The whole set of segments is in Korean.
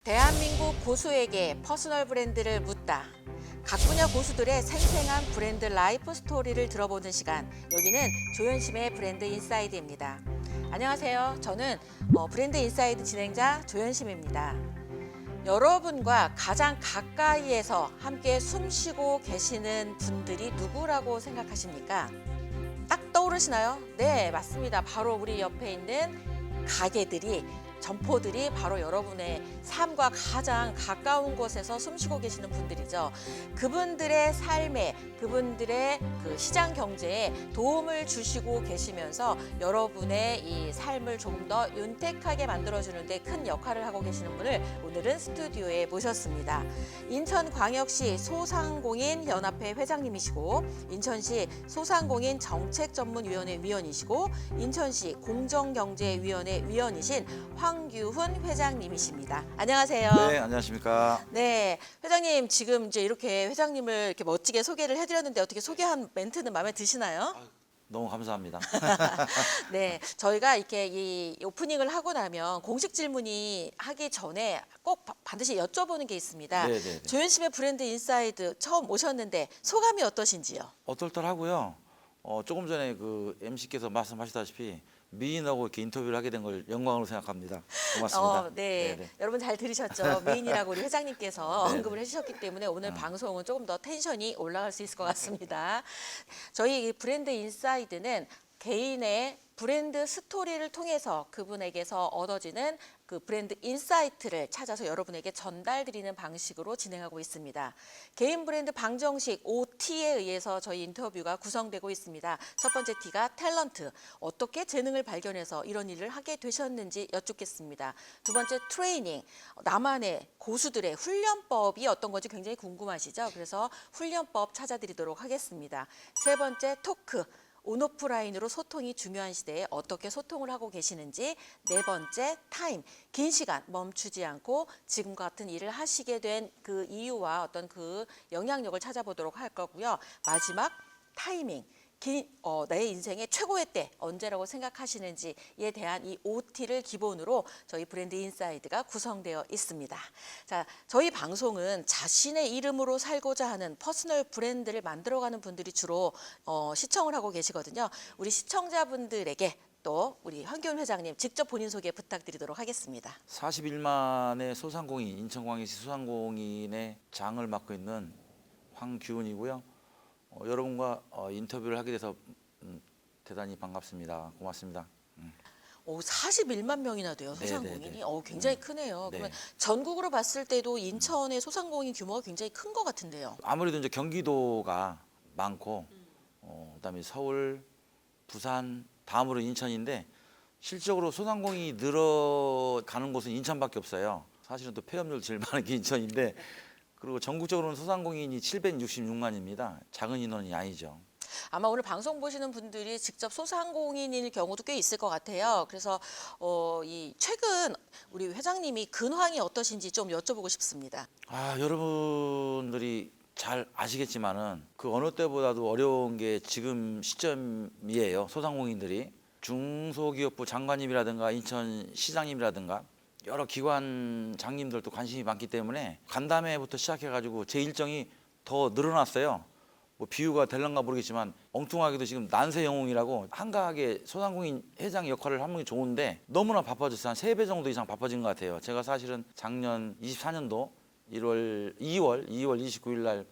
대한민국 고수에게 퍼스널 브랜드를 묻다. 각 분야 고수들의 생생한 브랜드 라이프 스토리를 들어보는 시간. 여기는 조현심의 브랜드 인사이드입니다. 안녕하세요. 저는 브랜드 인사이드 진행자 조현심입니다. 여러분과 가장 가까이에서 함께 숨쉬고 계시는 분들이 누구라고 생각하십니까? 딱 떠오르시나요? 네, 맞습니다. 바로 우리 옆에 있는 가게들이, 점포들이 바로 여러분의 삶과 가장 가까운 곳에서 숨쉬고 계시는 분들이죠. 그분들의 삶에, 그분들의 그 시장 경제에 도움을 주시고 계시면서 여러분의 이 삶을 조금 더 윤택하게 만들어주는데 큰 역할을 하고 계시는 분을 오늘은 스튜디오에 모셨습니다. 인천광역시 소상공인 연합회 회장님이시고, 인천시 소상공인 정책전문위원회 위원이시고, 인천시 공정경제위원회 위원이신 황규훈 회장님이십니다. 안녕하세요. 네, 안녕하십니까. 네, 회장님 지금 이제 이렇게 회장님을 이렇게 멋지게 소개를 해드렸는데 어떻게 소개한 멘트는 마음에 드시나요? 너무 감사합니다. 네, 저희가 이렇게 이 오프닝을 하고 나면 공식 질문이 하기 전에 꼭 반드시 여쭤보는 게 있습니다. 네네네. 조현심의 브랜드 인사이드 처음 오셨는데 소감이 어떠신지요? 어떨떨하고요. 조금 전에 그 MC께서 말씀하시다시피 미인하고 이렇게 인터뷰를 하게 된 걸 영광으로 생각합니다. 고맙습니다. 네. 네네. 여러분 잘 들으셨죠? 미인이라고 우리 회장님께서 네네. 언급을 해주셨기 때문에 오늘 방송은 조금 더 텐션이 올라갈 수 있을 것 같습니다. 저희 이 브랜드 인사이드는 개인의 브랜드 스토리를 통해서 그분에게서 얻어지는 그 브랜드 인사이트를 찾아서 여러분에게 전달드리는 방식으로 진행하고 있습니다. 개인 브랜드 방정식 OT에 의해서 저희 인터뷰가 구성되고 있습니다. 첫 번째 T가 탤런트, 어떻게 재능을 발견해서 이런 일을 하게 되셨는지 여쭙겠습니다. 두 번째 트레이닝, 나만의 고수들의 훈련법이 어떤 건지 굉장히 궁금하시죠? 그래서 훈련법 찾아드리도록 하겠습니다. 세 번째 토크, 온오프라인으로 소통이 중요한 시대에 어떻게 소통을 하고 계시는지. 네 번째 타임, 긴 시간 멈추지 않고 지금과 같은 일을 하시게 된 그 이유와 어떤 그 영향력을 찾아보도록 할 거고요. 마지막 타이밍, 내 인생의 최고의 때 언제라고 생각하시는지에 대한 이 OT를 기본으로 저희 브랜드 인사이드가 구성되어 있습니다. 자, 저희 방송은 자신의 이름으로 살고자 하는 퍼스널 브랜드를 만들어가는 분들이 주로 시청을 하고 계시거든요. 우리 시청자분들에게 또 우리 황교안 회장님 직접 본인 소개 부탁드리도록 하겠습니다. 41만의 소상공인, 인천광역시 소상공인의 장을 맡고 있는 황규훈이고요. 여러분과 인터뷰를 하게 돼서 대단히 반갑습니다. 고맙습니다. 41만 명이나 돼요, 소상공인이. 네네네. 굉장히 크네요. 네. 그러면 전국으로 봤을 때도 인천의 소상공인 규모가 굉장히 큰 것 같은데요. 아무래도 이제 경기도가 많고, 그다음에 서울, 부산, 다음으로 인천인데 실적으로 소상공인이 늘어가는 곳은 인천밖에 없어요. 사실은 또 폐업률 제일 많은 게 인천인데, 그리고 전국적으로는 소상공인이 766만입니다. 작은 인원이 아니죠. 아마 오늘 방송 보시는 분들이 직접 소상공인일 경우도 꽤 있을 것 같아요. 그래서 이 최근 우리 회장님이 근황이 어떠신지 좀 여쭤보고 싶습니다. 여러분들이 잘 아시겠지만은 그 어느 때보다도 어려운 게 지금 시점이에요. 소상공인들이 중소기업부 장관님이라든가 인천시장님이라든가 여러 기관 장님들도 관심이 많기 때문에 간담회부터 시작해가지고 제 일정이 더 늘어났어요. 뭐 비유가 될런가 모르겠지만 엉뚱하게도 지금 난세 영웅이라고 한가하게 소상공인 회장 역할을 하는 게 좋은데 너무나 바빠졌어요. 한 3배 정도 이상 바빠진 것 같아요. 제가 사실은 작년 24년도 2월 29일 날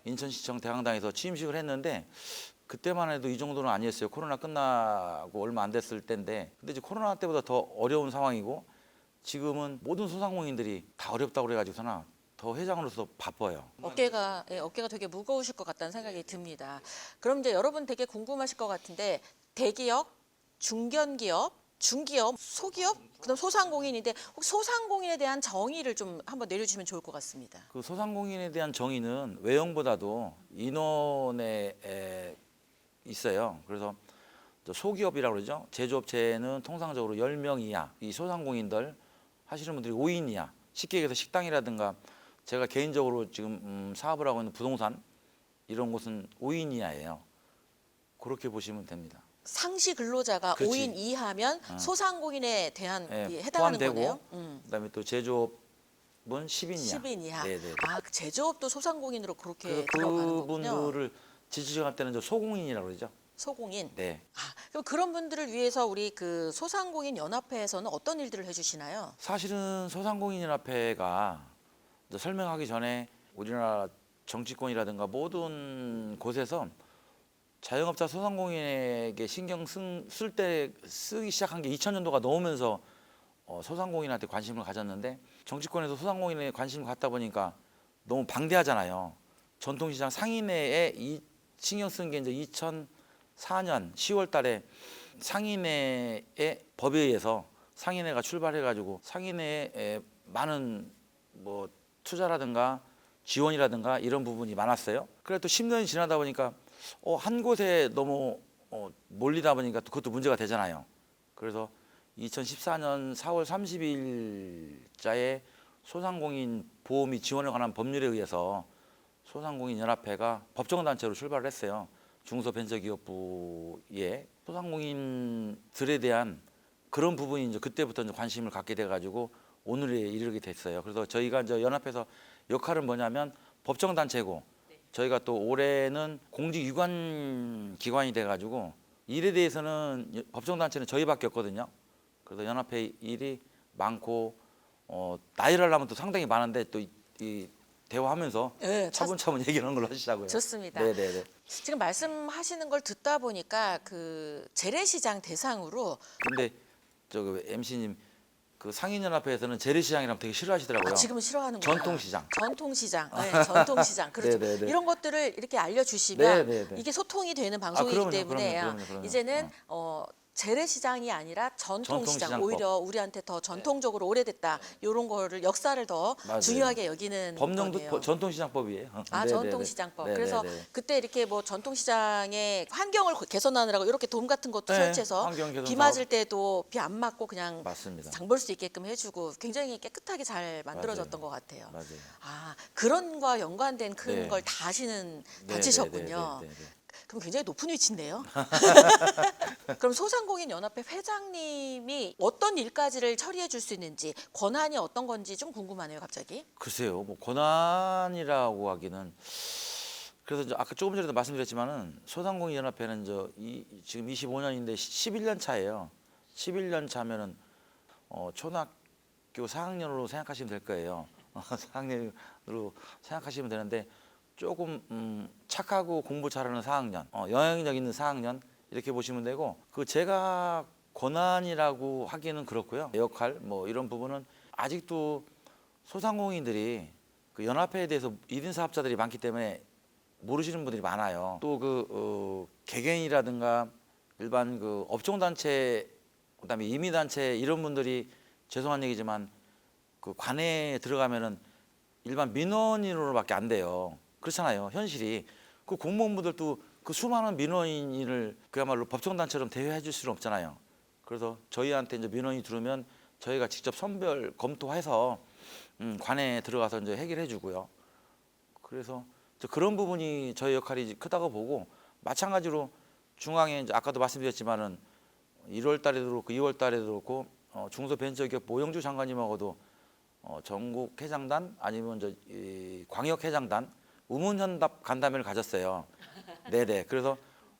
인천시청 대강당에서 취임식을 했는데 그때만 해도 이 정도는 아니었어요. 코로나 끝나고 얼마 안 됐을 때인데 근데 이제 코로나 때보다 더 어려운 상황이고 지금은 모든 소상공인들이 다 어렵다고 그래가지고서나 더 회장으로서 바빠요. 어깨가 되게 무거우실 것 같다는 생각이 듭니다. 그럼 이제 여러분 되게 궁금하실 것 같은데 대기업, 중견기업, 중기업, 소기업, 그다음 소상공인인데 혹시 소상공인에 대한 정의를 좀 한번 내려주시면 좋을 것 같습니다. 그 소상공인에 대한 정의는 외형보다도 인원에 있어요. 그래서 소기업이라고 그러죠. 제조업체는 통상적으로 10명 이하, 이 소상공인들 하시는 분들이 5인 이하, 쉽게 얘기해서 식당이라든가 제가 개인적으로 지금 사업을 하고 있는 부동산 이런 곳은 5인 이하예요. 그렇게 보시면 됩니다. 상시 근로자가 그렇지. 5인 이하면 소상공인에 대한 예, 해당하는 포함되고, 거네요. 그다음에 또 제조업 10인 이하. 10인 이하. 네네. 아, 그 제조업도 소상공인으로 그렇게 그 들어가는 거군요. 그분들을 지지할 때는 저 소공인이라고 그러죠. 소공인. 네. 아, 그럼 그런 분들을 위해서 우리 그 소상공인 연합회에서는 어떤 일들을 해주시나요? 사실은 소상공인연합회가 이제 설명하기 전에 우리나라 정치권이라든가 모든 곳에서 자영업자 소상공인에게 신경 쓸 때 쓰기 시작한 게 2000년도가 넘으면서 소상공인한테 관심을 가졌는데 정치권에서 소상공인에 관심을 갖다 보니까 너무 방대하잖아요. 전통시장 상인회에 신경 쓴 게 이제 2004년 10월 달에 상인회의 법에 의해서 상인회가 출발해가지고 상인회에 많은 뭐 투자라든가 지원이라든가 이런 부분이 많았어요. 그래 또 10년이 지나다 보니까 한 곳에 너무 몰리다 보니까 또 그것도 문제가 되잖아요. 그래서 2014년 4월 30일자에 소상공인 보호 및 지원에 관한 법률에 의해서 소상공인연합회가 법정단체로 출발을 했어요. 중소벤처기업부에 소상공인들에 대한 그런 부분이 이제 그때부터 이제 관심을 갖게 돼가지고 오늘에 이르게 됐어요. 그래서 저희가 이제 연합회에서 역할은 뭐냐면 법정단체고 저희가 또 올해는 공직유관 기관이 돼가지고 일에 대해서는 법정단체는 저희밖에 없거든요. 그래서 연합회 일이 많고 나열을 하려면 또 상당히 많은데 또 이 대화하면서 네, 차분차분 얘기하는 걸로 하시자고요. 좋습니다. 네네네. 지금 말씀하시는 걸 듣다 보니까 그 재래시장 대상으로 근데 MC님 그 상인연합회에서는 재래시장이라면 되게 싫어하시더라고요. 지금은 싫어하는구나. 전통시장. 전통시장, 네, 전통시장. 그렇죠. 네네네. 이런 것들을 이렇게 알려주시면 네네네. 이게 소통이 되는 방송이기 그럼요, 때문에 그럼요. 이제는 재래시장이 아니라 전통시장, 전통시장법. 오히려 우리한테 더 전통적으로 오래됐다 이런 거를 역사를 더 맞아요. 중요하게 여기는 법령도 거네요. 전통시장법이에요. 아, 네네네. 전통시장법. 네네네. 그래서 그때 이렇게 뭐 전통시장의 환경을 개선하느라고 이렇게 돔 같은 것도 네, 설치해서 환경 개선 비 사업. 맞을 때도 비 안 맞고 그냥 맞습니다. 장 볼 수 있게끔 해주고 굉장히 깨끗하게 잘 만들어졌던 것 같아요. 맞아요. 아, 그런 거와 연관된 큰 네. 걸 다 하시는 네, 단체셨군요. 네, 네, 네, 네. 그럼 굉장히 높은 위치인데요. 그럼 소상공인 연합회 회장님이 어떤 일까지를 처리해 줄 수 있는지 권한이 어떤 건지 좀 궁금하네요, 갑자기. 글쎄요, 뭐 권한이라고 하기는 그래서 이제 아까 조금 전에도 말씀드렸지만은 소상공인 연합회는 지금 25년인데 11년 차예요. 11년 차면은 초등학교 4학년으로 생각하시면 될 거예요. 4학년으로 생각하시면 되는데 조금 착하고 공부 잘하는 4학년, 영향력 있는 4학년 이렇게 보시면 되고 그 제가 권한이라고 하기는 그렇고요. 역할 뭐 이런 부분은 아직도 소상공인들이 그 연합회에 대해서 1인 사업자들이 많기 때문에 모르시는 분들이 많아요. 또 개개인이라든가 일반 그 업종단체 그다음에 임의단체 이런 분들이 죄송한 얘기지만 그 관내에 들어가면은 일반 민원인으로밖에 안 돼요. 그렇잖아요. 현실이 그 공무원분들도 그 수많은 민원인을 그야말로 법정단체처럼 대여해 줄 수는 없잖아요. 그래서 저희한테 이제 민원이 들어오면 저희가 직접 선별 검토해서 관내에 들어가서 이제 해결해 주고요. 그래서 그런 부분이 저희 역할이 크다고 보고 마찬가지로 중앙에 이제 아까도 말씀드렸지만은 1월 달에도 그렇고 2월 달에도 그렇고 중소벤처기업 오영주 장관님하고도 전국 회장단 아니면 이 광역 회장단 우문현답 간담회를 가졌어요. 네네. 그래서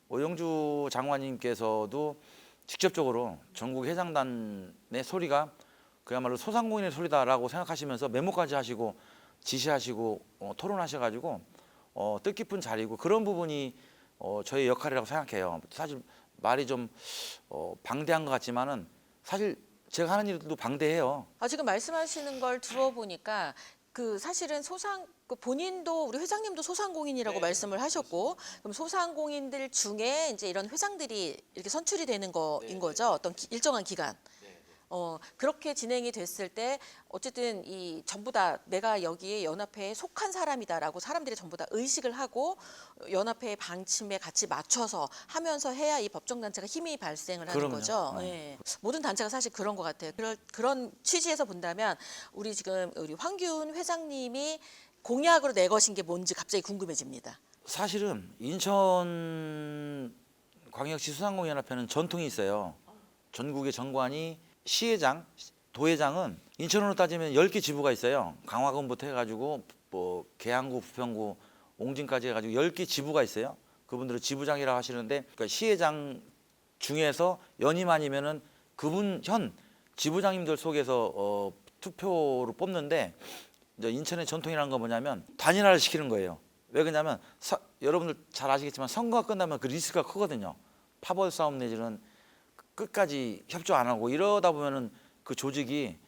오영주 장관님께서도 직접적으로 전국 회장단의 소리가 그야말로 소상공인의 소리다라고 생각하시면서 메모까지 하시고 지시하시고 토론하셔가지고 뜻깊은 자리고 그런 부분이 저희 역할이라고 생각해요. 사실 말이 좀 방대한 것 같지만은 사실 제가 하는 일도 방대해요. 지금 말씀하시는 걸 들어보니까 그 사실은 본인도 우리 회장님도 소상공인이라고 말씀을 하셨고 그럼 소상공인들 중에 이제 이런 회장들이 이렇게 선출이 되는 거인 거죠. 어떤 일정한 기간. 그렇게 진행이 됐을 때 어쨌든 이 전부 다 내가 여기에 연합회에 속한 사람이다라고 사람들이 전부 다 의식을 하고 연합회의 방침에 같이 맞춰서 하면서 해야 이 법정단체가 힘이 발생을 하는 그럼요. 거죠. 예. 모든 단체가 사실 그런 것 같아요. 그런 취지에서 본다면 우리 황기훈 회장님이 공약으로 내거신 게 뭔지 갑자기 궁금해집니다. 사실은 인천광역시 소상공인연합회는 전통이 있어요. 전국의 정관이 시회장 도회장은 인천으로 따지면 10개 지부가 있어요. 강화군부터 해가지고 뭐 계양구, 부평구, 옹진까지 해가지고 10개 지부가 있어요. 그분들은 지부장이라고 하시는데 그러니까 시회장 중에서 연임 아니면은 그분 현 지부장님들 속에서 투표로 뽑는데 이제 인천의 전통이라는 건 뭐냐면 단일화를 시키는 거예요. 왜 그러냐면 여러분들 잘 아시겠지만 선거가 끝나면 그 리스크가 크거든요. 파벌 싸움 내지는 끝까지 협조 안 하고 이러다 보면은 그 조직이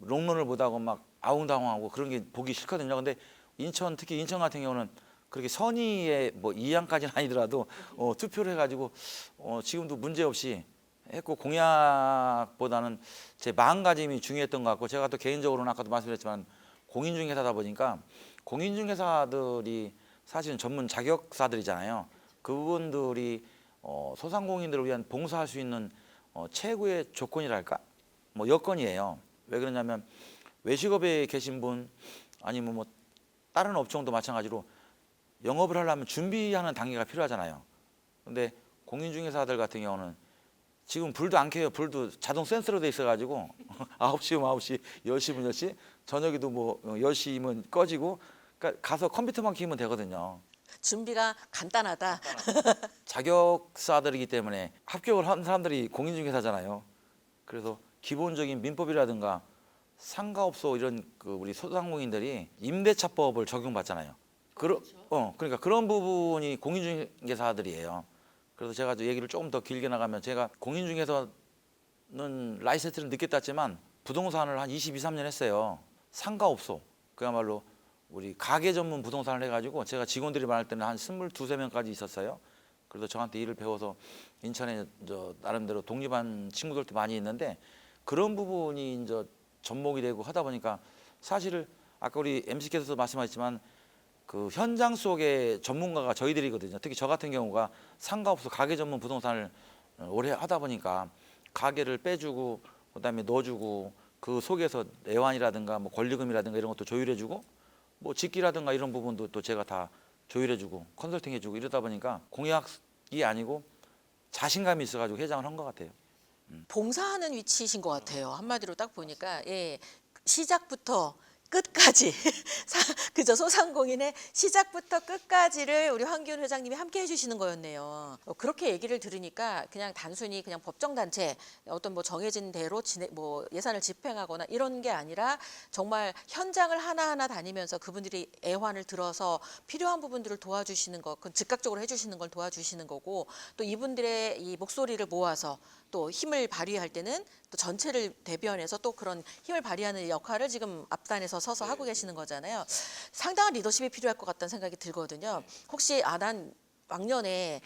롱런을 못하고 막 아웅다웅하고 그런 게 보기 싫거든요. 근데 인천 특히 인천 같은 경우는 그렇게 선의의 뭐 이양까지는 아니더라도 투표를 해가지고 지금도 문제 없이 했고 공약보다는 제 마음가짐이 중요했던 것 같고 제가 또 개인적으로는 아까도 말씀드렸지만 공인중개사다 보니까 공인중개사들이 사실은 전문 자격사들이잖아요. 그분들이 소상공인들을 위한 봉사할 수 있는 최고의 조건이랄까? 뭐 여건이에요. 왜 그러냐면 외식업에 계신 분 아니면 뭐 다른 업종도 마찬가지로 영업을 하려면 준비하는 단계가 필요하잖아요. 근데 공인중개사들 같은 경우는 지금 불도 안 켜요. 불도 자동 센서로 돼 있어가지고 9시면 9시, 10시면 10시, 저녁에도 뭐 10시면 꺼지고 그러니까 가서 컴퓨터만 켜면 되거든요. 준비가 간단하다. 자격사들이기 때문에 합격을 한 사람들이 공인중개사잖아요. 그래서 기본적인 민법이라든가 상가업소 이런 그 우리 소상공인들이 임대차법을 적용받잖아요. 그러니까 그런 부분이 공인중개사들이에요. 그래서 제가 얘기를 조금 더 길게 나가면 제가 공인중개사는 라이센스를 늦게 땄지만 부동산을 한 22, 3년 했어요. 상가업소 그야말로 우리 가게 전문 부동산을 해가지고 제가 직원들이 많을 때는 한 22, 23명까지 있었어요. 그래서 저한테 일을 배워서 인천에 나름대로 독립한 친구들도 많이 있는데 그런 부분이 이제 접목이 되고 하다 보니까 사실 아까 우리 MC께서도 말씀하셨지만 그 현장 속의 전문가가 저희들이거든요. 특히 저 같은 경우가 상가업소 가게 전문 부동산을 오래 하다 보니까 가게를 빼주고 그다음에 넣어주고 그 속에서 애완이라든가 뭐 권리금이라든가 이런 것도 조율해주고 뭐 집기라든가 이런 부분도 또 제가 다 조율해주고 컨설팅해주고 이러다 보니까 공약이 아니고 자신감이 있어가지고 회장을 한 것 같아요. 봉사하는 위치이신 것 같아요. 한마디로 딱 보니까 예, 시작부터 끝까지 그저 소상공인의 시작부터 끝까지를 우리 황기훈 회장님이 함께 해주시는 거였네요. 그렇게 얘기를 들으니까 그냥 단순히 그냥 법정단체 어떤 뭐 정해진 대로 뭐 예산을 집행하거나 이런 게 아니라 정말 현장을 하나하나 다니면서 그분들이 애환을 들어서 필요한 부분들을 도와주시는 것, 그 즉각적으로 해주시는 걸 도와주시는 거고 또 이분들의 이 목소리를 모아서 또 힘을 발휘할 때는 또 전체를 대변해서 또 그런 힘을 발휘하는 역할을 지금 앞단에서 서서 하고 계시는 거잖아요. 상당한 리더십이 필요할 것 같다는 생각이 들거든요. 혹시 난 왕년에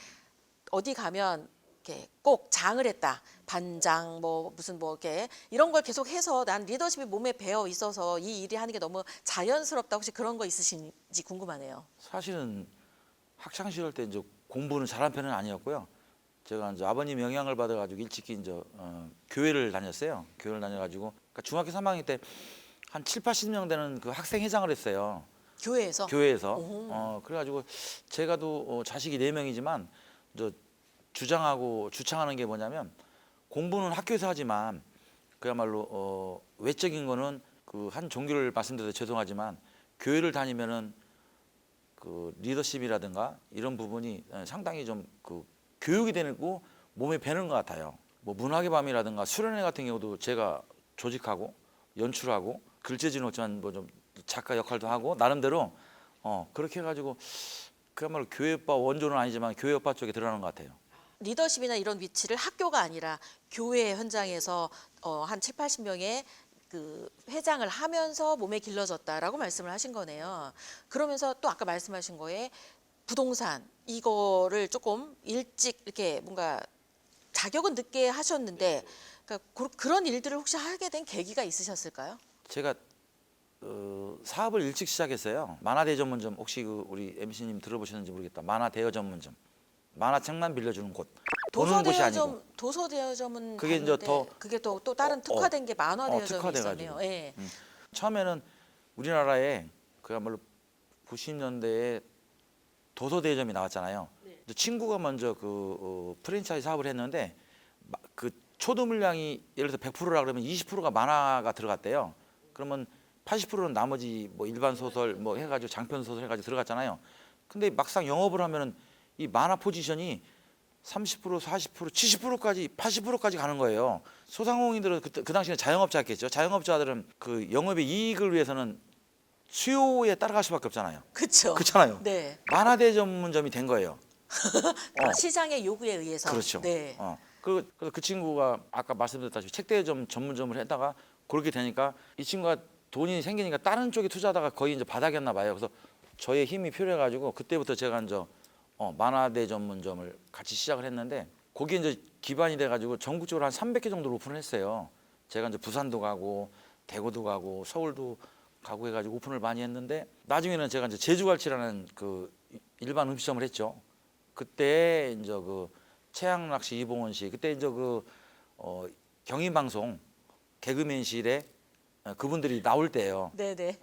어디 가면 이렇게 꼭 장을 했다. 반장 뭐 무슨 뭐 이렇게 이런 걸 계속 해서 난 리더십이 몸에 배어 있어서 이 일이 하는 게 너무 자연스럽다. 혹시 그런 거 있으신지 궁금하네요. 사실은 학창 시절 때 이제 공부는 잘한 편은 아니었고요. 제가 이제 아버님 영향을 받아가지고 일찍이 이제 교회를 다녔어요. 교회를 다녀가지고 그러니까 중학교 3학년 때 한 7, 80명 되는 그 학생회장을 했어요. 교회에서? 교회에서. 그래가지고 제가도 자식이 4명이지만 주장하고 주창하는 게 뭐냐면 공부는 학교에서 하지만 그야말로 외적인 거는 그 한 종교를 말씀드려서 죄송하지만 교회를 다니면은 그 리더십이라든가 이런 부분이 상당히 좀 그 교육이 되고 몸에 배는 것 같아요. 뭐 문학의 밤이라든가 수련회 같은 경우도 제가 조직하고 연출하고 글재지는 없지만 뭐 좀 작가 역할도 하고 나름대로 그렇게 해가지고 그야말로 교회오빠 원조는 아니지만 교회오빠 쪽에 들어가는 것 같아요. 리더십이나 이런 위치를 학교가 아니라 교회 현장에서 한 7, 80명의 그 회장을 하면서 몸에 길러졌다라고 말씀을 하신 거네요. 그러면서 또 아까 말씀하신 거에 부동산 이거를 조금 일찍 이렇게 뭔가 자격은 늦게 하셨는데 그러니까 그런 일들을 혹시 하게 된 계기가 있으셨을까요? 제가 사업을 일찍 시작했어요. 만화 대여 전문점 혹시 그 우리 MC님 들어보셨는지 모르겠다. 만화 대여 전문점. 만화책만 빌려주는 곳. 보는 곳이 아니고. 도서 대여점은 그게 이제 봤는데 더 그게 또 다른 특화된 게 만화 대여점이 특화돼가지고. 있었네요. 예. 처음에는 우리나라에 그야말로 90년대에 도서 대여점이 나왔잖아요. 친구가 먼저 그 프랜차이즈 사업을 했는데 그 초도 물량이 예를 들어 100%라 그러면 20%가 만화가 들어갔대요. 그러면 80%는 나머지 뭐 일반 소설 뭐 해가지고 장편 소설 해가지고 들어갔잖아요. 근데 막상 영업을 하면은 이 만화 포지션이 30%, 40%, 70%까지 80%까지 가는 거예요. 소상공인들은 그 당시에 자영업자였겠죠. 자영업자들은 그 영업의 이익을 위해서는 수요에 따라갈 수밖에 없잖아요. 그렇죠. 그렇잖아요. 네. 만화대 전문점이 된 거예요. 시장의 요구에 의해서. 그렇죠. 네. 그래서 그 친구가 아까 말씀드렸다시피 책대점 전문점을 했다가 그렇게 되니까 이 친구가 돈이 생기니까 다른 쪽에 투자하다가 거의 이제 바닥이었나 봐요. 그래서 저의 힘이 필요해가지고 그때부터 제가 이제 만화대 전문점을 같이 시작을 했는데 거기에 이제 기반이 돼가지고 전국적으로 한 300개 정도로 오픈을 했어요. 제가 이제 부산도 가고 대구도 가고 서울도 가고 해가지고 오픈을 많이 했는데 나중에는 제가 이제 제주갈치라는 그 일반 음식점을 했죠. 그때 이제 그 최양락 씨, 이봉원 씨 그때 이제 그 경인방송 개그맨실에 그분들이 나올 때예요. 네네.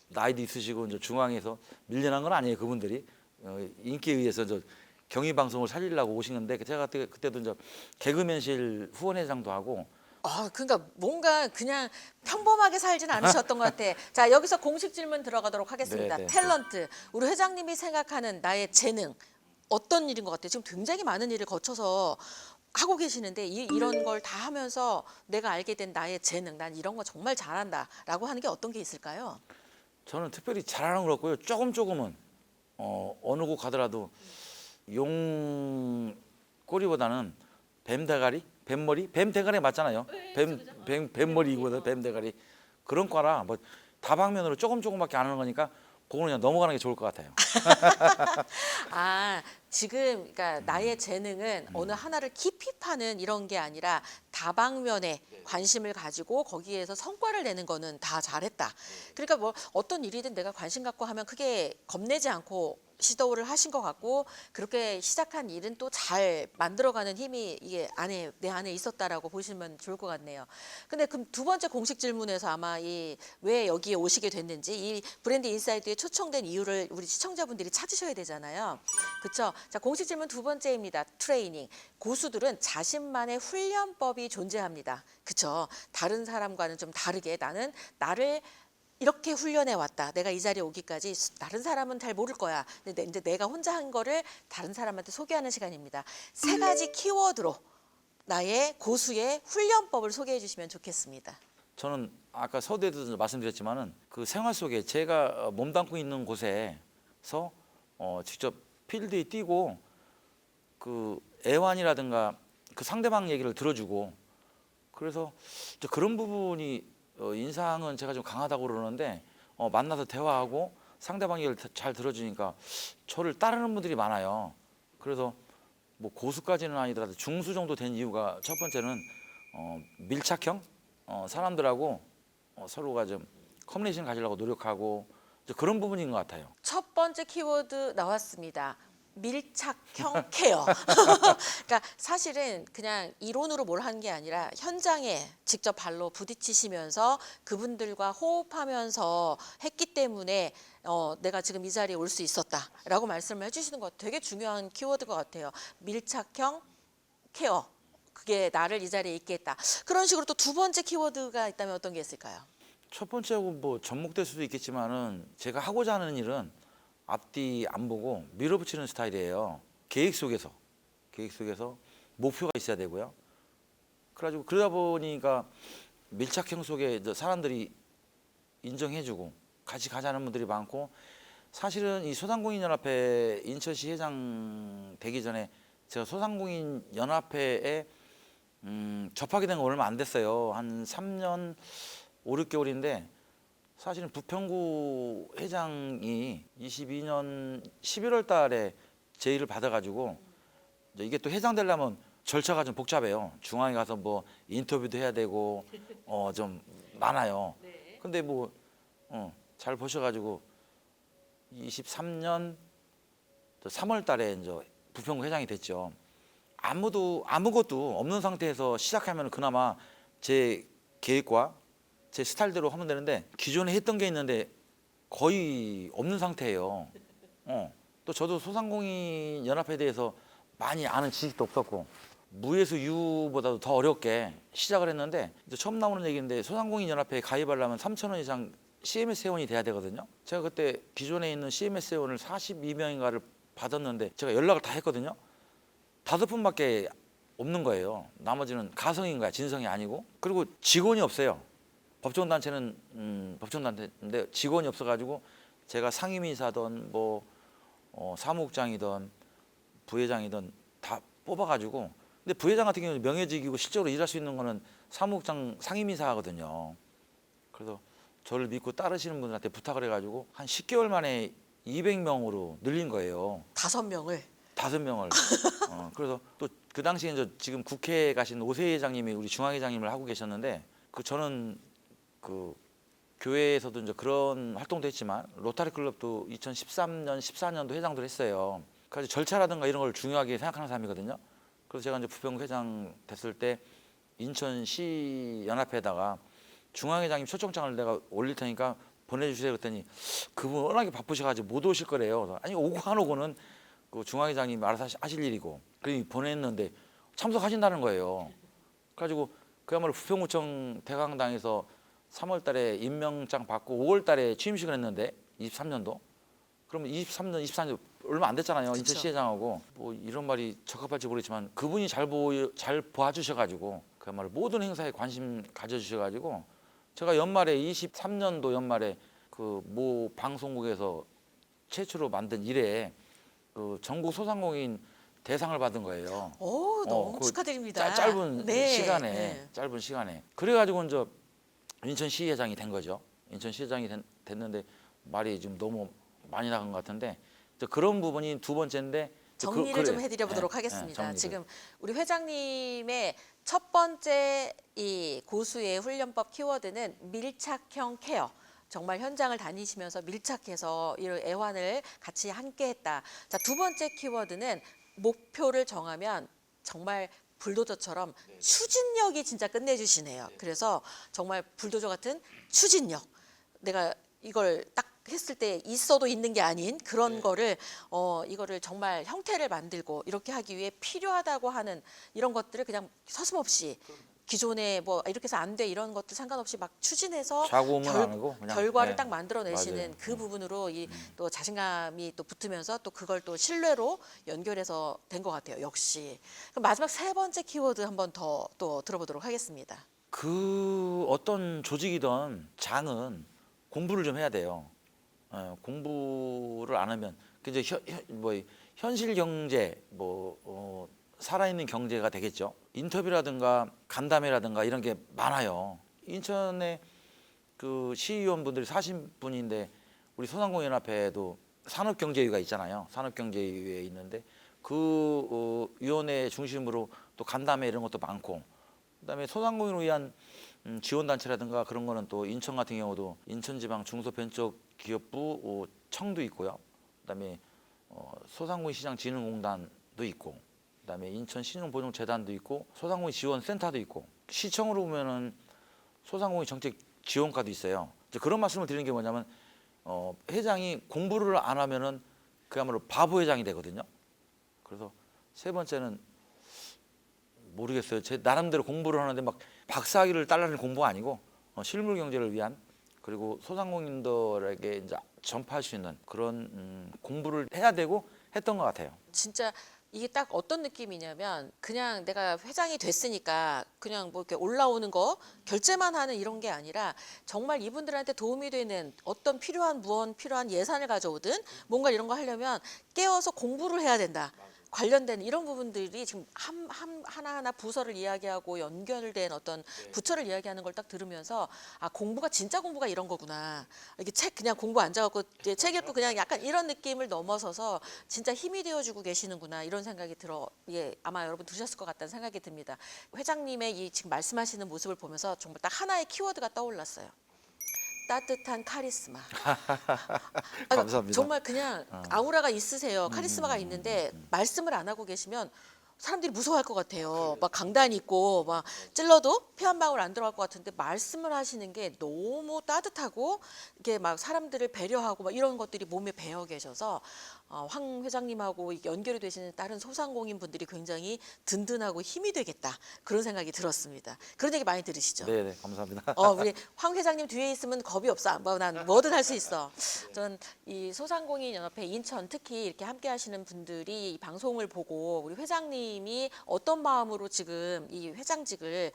나이도 있으시고 이제 중앙에서 밀려난 건 아니에요. 그분들이 인기에 의해서 저 경인방송을 살리려고 오시는데 제가 그때도 이제 개그맨실 후원회장도 하고 그러니까 뭔가 그냥 평범하게 살진 않으셨던 것 같아. 자, 여기서 공식 질문 들어가도록 하겠습니다. 네, 네. 탤런트. 우리 회장님이 생각하는 나의 재능. 어떤 일인 것 같아요? 지금 굉장히 많은 일을 거쳐서 하고 계시는데 이런 걸 다 하면서 내가 알게 된 나의 재능. 난 이런 거 정말 잘한다라고 하는 게 어떤 게 있을까요? 저는 특별히 잘하는 건 없고요. 조금은 어느 곳 가더라도 용 꼬리보다는 뱀 대가리, 뱀머리, 뱀 대가리 맞잖아요. 뱀머리이거든, 뱀 대가리 그런 과라 뭐 다방면으로 조금밖에 안 하는 거니까 그거는 그냥 넘어가는 게 좋을 것 같아요. 지금 그러니까 나의 재능은 어느 하나를 깊이 파는 이런 게 아니라 다방면에 관심을 가지고 거기에서 성과를 내는 거는 다 잘했다. 그러니까 뭐 어떤 일이든 내가 관심 갖고 하면 크게 겁내지 않고 시도를 하신 것 같고 그렇게 시작한 일은 또 잘 만들어가는 힘이 이게 내 안에 있었다라고 보시면 좋을 것 같네요. 근데 그럼 두 번째 공식 질문에서 아마 이 왜 여기에 오시게 됐는지 이 브랜드 인사이드에 초청된 이유를 우리 시청자분들이 찾으셔야 되잖아요. 그렇죠? 자, 공식 질문 두 번째입니다. 트레이닝. 고수들은 자신만의 훈련법이 존재합니다. 그렇죠? 다른 사람과는 좀 다르게 나는 나를 이렇게 훈련해 왔다. 내가 이 자리에 오기까지 다른 사람은 잘 모를 거야. 근데 이제 내가 혼자 한 거를 다른 사람한테 소개하는 시간입니다. 세 가지 키워드로 나의 고수의 훈련법을 소개해 주시면 좋겠습니다. 저는 아까 서두에도 말씀드렸지만은 그 생활 속에 제가 몸담고 있는 곳에서 직접 필드에 뛰고 그 애완이라든가 그 상대방 얘기를 들어주고 그래서 그런 부분이 인상은 제가 좀 강하다고 그러는데 만나서 대화하고 상대방 얘기를 잘 들어주니까 저를 따르는 분들이 많아요. 그래서 뭐 고수까지는 아니더라도 중수 정도 된 이유가 첫 번째는 밀착형 사람들하고 서로가 좀 커뮤니케이션 가지려고 노력하고 그런 부분인 것 같아요. 첫 번째 키워드 나왔습니다. 밀착형 케어. 그러니까 사실은 그냥 이론으로 뭘 한 게 아니라 현장에 직접 발로 부딪히시면서 그분들과 호흡하면서 했기 때문에 내가 지금 이 자리에 올 수 있었다라고 말씀을 해주시는 것 되게 중요한 키워드 것 같아요. 밀착형 케어. 그게 나를 이 자리에 있게 했다. 그런 식으로 또 두 번째 키워드가 있다면 어떤 게 있을까요? 첫 번째하고 뭐 접목될 수도 있겠지만은 제가 하고자 하는 일은 앞뒤 안 보고 밀어붙이는 스타일이에요. 계획 속에서 목표가 있어야 되고요. 그래가지고 그러다 보니까 밀착형 속에 이제 사람들이 인정해주고 같이 가자는 분들이 많고 사실은 이 소상공인연합회 인천시 회장 되기 전에 제가 소상공인연합회에 접하게 된 거 얼마 안 됐어요. 한 3년 5, 6개월인데 사실은 부평구 회장이 22년 11월 달에 제의를 받아가지고 이게 또 회장 되려면 절차가 좀 복잡해요. 중앙에 가서 뭐 인터뷰도 해야 되고 좀 많아요. 근데 뭐 잘 보셔가지고 23년 3월 달에 이제 부평구 회장이 됐죠. 아무것도 없는 상태에서 시작하면 그나마 제 계획과 제 스타일대로 하면 되는데 기존에 했던 게 있는데 거의 없는 상태예요. 또 저도 소상공인 연합회에 대해서 많이 아는 지식도 없었고 무에서 유보다도 더 어렵게 시작을 했는데 이제 처음 나오는 얘기인데 소상공인연합회에 가입하려면 3,000원 이상 CMS 회원이 돼야 되거든요. 제가 그때 기존에 있는 CMS 회원을 42명인가를 받았는데 제가 연락을 다 했거든요. 5분밖에 없는 거예요. 나머지는 가성인 거야. 진성이 아니고. 그리고 직원이 없어요. 법정단체는 법정단체인데 직원이 없어가지고 제가 상임이사든 뭐 사무국장이든 부회장이든 다 뽑아가지고, 근데 부회장 같은 경우는 명예직이고 실제로 일할 수 있는 거는 사무국장 상임이사거든요. 그래서 저를 믿고 따르시는 분들한테 부탁을 해가지고 한 10개월 만에 200명으로 늘린 거예요. 5명을. 5명을. 그래서 또 그 당시에 이제 지금 국회에 가신 오세 회장님이 우리 중앙회장님을 하고 계셨는데, 그 저는 그 교회에서도 이제 그런 활동도 했지만 로타리 클럽도 2013년, 14년도 회장도 했어요. 그래서 절차라든가 이런 걸 중요하게 생각하는 사람이거든요. 그래서 제가 이제 부평회장 됐을 때 인천시 연합회에다가 중앙회장님 초청장을 내가 올릴 테니까 보내주세요 그랬더니 그분 워낙에 바쁘셔가지고 못 오실 거래요. 그래서 아니 오고 안 오고는 그 중앙회장님이 알아서 하실 일이고, 그래서 보냈는데 참석하신다는 거예요. 그래가지고 그야말로 부평구청 대강당에서 3월달에 임명장 받고 5월달에 취임식을 했는데 23년도. 그러면 23년, 24년 얼마 안 됐잖아요. 그쵸. 인천시회장하고 뭐 이런 말이 적합할지 모르겠지만 그분이 잘 봐주셔가지고 그야말로 모든 행사에 관심 가져주셔가지고 제가 연말에 23년도 연말에 그 모 방송국에서 최초로 만든 일에 그 전국 소상공인 대상을 받은 거예요. 오, 너무 그 축하드립니다. 짧은 네. 시간에 네. 짧은 시간에 그래가지고 이제 인천시회장이 된 거죠. 인천시회장이 됐는데 말이 지금 너무 많이 나간 것 같은데 이제 그런 부분이 두 번째인데 정리를 좀 해드려 보도록 하겠습니다. 정리를. 지금 우리 회장님의 첫 번째 이 고수의 훈련법 키워드는 밀착형 케어. 정말 현장을 다니시면서 밀착해서 이런 애환을 같이 함께했다. 자, 두 번째 키워드는 목표를 정하면 정말 불도저처럼 추진력이 진짜 끝내주시네요. 그래서 정말 불도저 같은 추진력. 내가 이걸 딱 했을 때 있어도 있는 게 아닌 그런 거를 이거를 정말 형태를 만들고 이렇게 하기 위해 필요하다고 하는 이런 것들을 그냥 서슴없이 기존에 뭐 이렇게 해서 안 돼 이런 것들 상관없이 막 추진해서 좌고우면 안 하고 그냥, 결과를 네. 딱 만들어내시는 맞아요. 그 부분으로 이 또 자신감이 또 붙으면서 또 그걸 또 신뢰로 연결해서 된 것 같아요. 역시. 그럼 마지막 세 번째 키워드 한번 더 또 들어보도록 하겠습니다. 그 어떤 조직이든 장은 공부를 좀 해야 돼요. 공부를 안 하면 그 이제 현실 경제 살아있는 경제가 되겠죠. 인터뷰라든가 간담회라든가 이런 게 많아요. 인천에 그 시의원분들이 40분인데 우리 소상공인연합회에도 산업경제위가 있잖아요. 산업경제위에 있는데 그 위원회 중심으로 또 간담회 이런 것도 많고, 그다음에 소상공인을 위한 지원단체라든가 그런 거는 또 인천 같은 경우도 인천지방 중소벤처기업부 청도 있고요. 그다음에 소상공인시장진흥공단도 있고, 그다음에 인천신용보증재단도 있고, 소상공인 지원센터도 있고, 시청으로 보면은 소상공인 정책 지원과도 있어요. 이제 그런 말씀을 드리는 게 뭐냐면 회장이 공부를 안 하면은 그야말로 바보 회장이 되거든요. 그래서 세 번째는 모르겠어요. 제 나름대로 공부를 하는데 막 박사학위를 따려는 공부가 아니고 실물 경제를 위한, 그리고 소상공인들에게 이제 전파할 수 있는 그런 공부를 해야 되고 했던 것 같아요. 진짜 이게 딱 어떤 느낌이냐면 그냥 내가 회장이 됐으니까 그냥 뭐 이렇게 올라오는 거 결제만 하는 이런 게 아니라 정말 이분들한테 도움이 되는 어떤 필요한 예산을 가져오든 뭔가 이런 거 하려면 깨어서 공부를 해야 된다. 관련된 이런 부분들이 지금 하나하나 부서를 이야기하고 연결된 어떤 부처를 이야기하는 걸 딱 들으면서 아, 공부가 진짜 공부가 이런 거구나. 이게 책 그냥 공부 앉아갖고 이제 책 읽고 그냥 약간 이런 느낌을 넘어서서 진짜 힘이 되어주고 계시는구나 이런 생각이 들어. 예, 아마 여러분 들으셨을 것 같다는 생각이 듭니다. 회장님의 이 지금 말씀하시는 모습을 보면서 정말 딱 하나의 키워드가 떠올랐어요. 따뜻한 카리스마. 감사합니다. 정말 그냥 아우라가 있으세요. 카리스마가 있는데 말씀을 안 하고 계시면 사람들이 무서워할 것 같아요. 막 강단 있고 막 찔러도 피 한 방울 안 들어갈 것 같은데 말씀을 하시는 게 너무 따뜻하고 이게 막 사람들을 배려하고 막 이런 것들이 몸에 배어 계셔서 황 회장님하고 연결이 되시는 다른 소상공인 분들이 굉장히 든든하고 힘이 되겠다 그런 생각이 들었습니다. 그런 얘기 많이 들으시죠? 네, 감사합니다. 우리 황 회장님 뒤에 있으면 겁이 없어. 뭐 난 뭐든 할 수 있어. 전 이 소상공인 연합회 인천 특히 이렇게 함께 하시는 분들이 이 방송을 보고 우리 회장님이 어떤 마음으로 지금 이 회장직을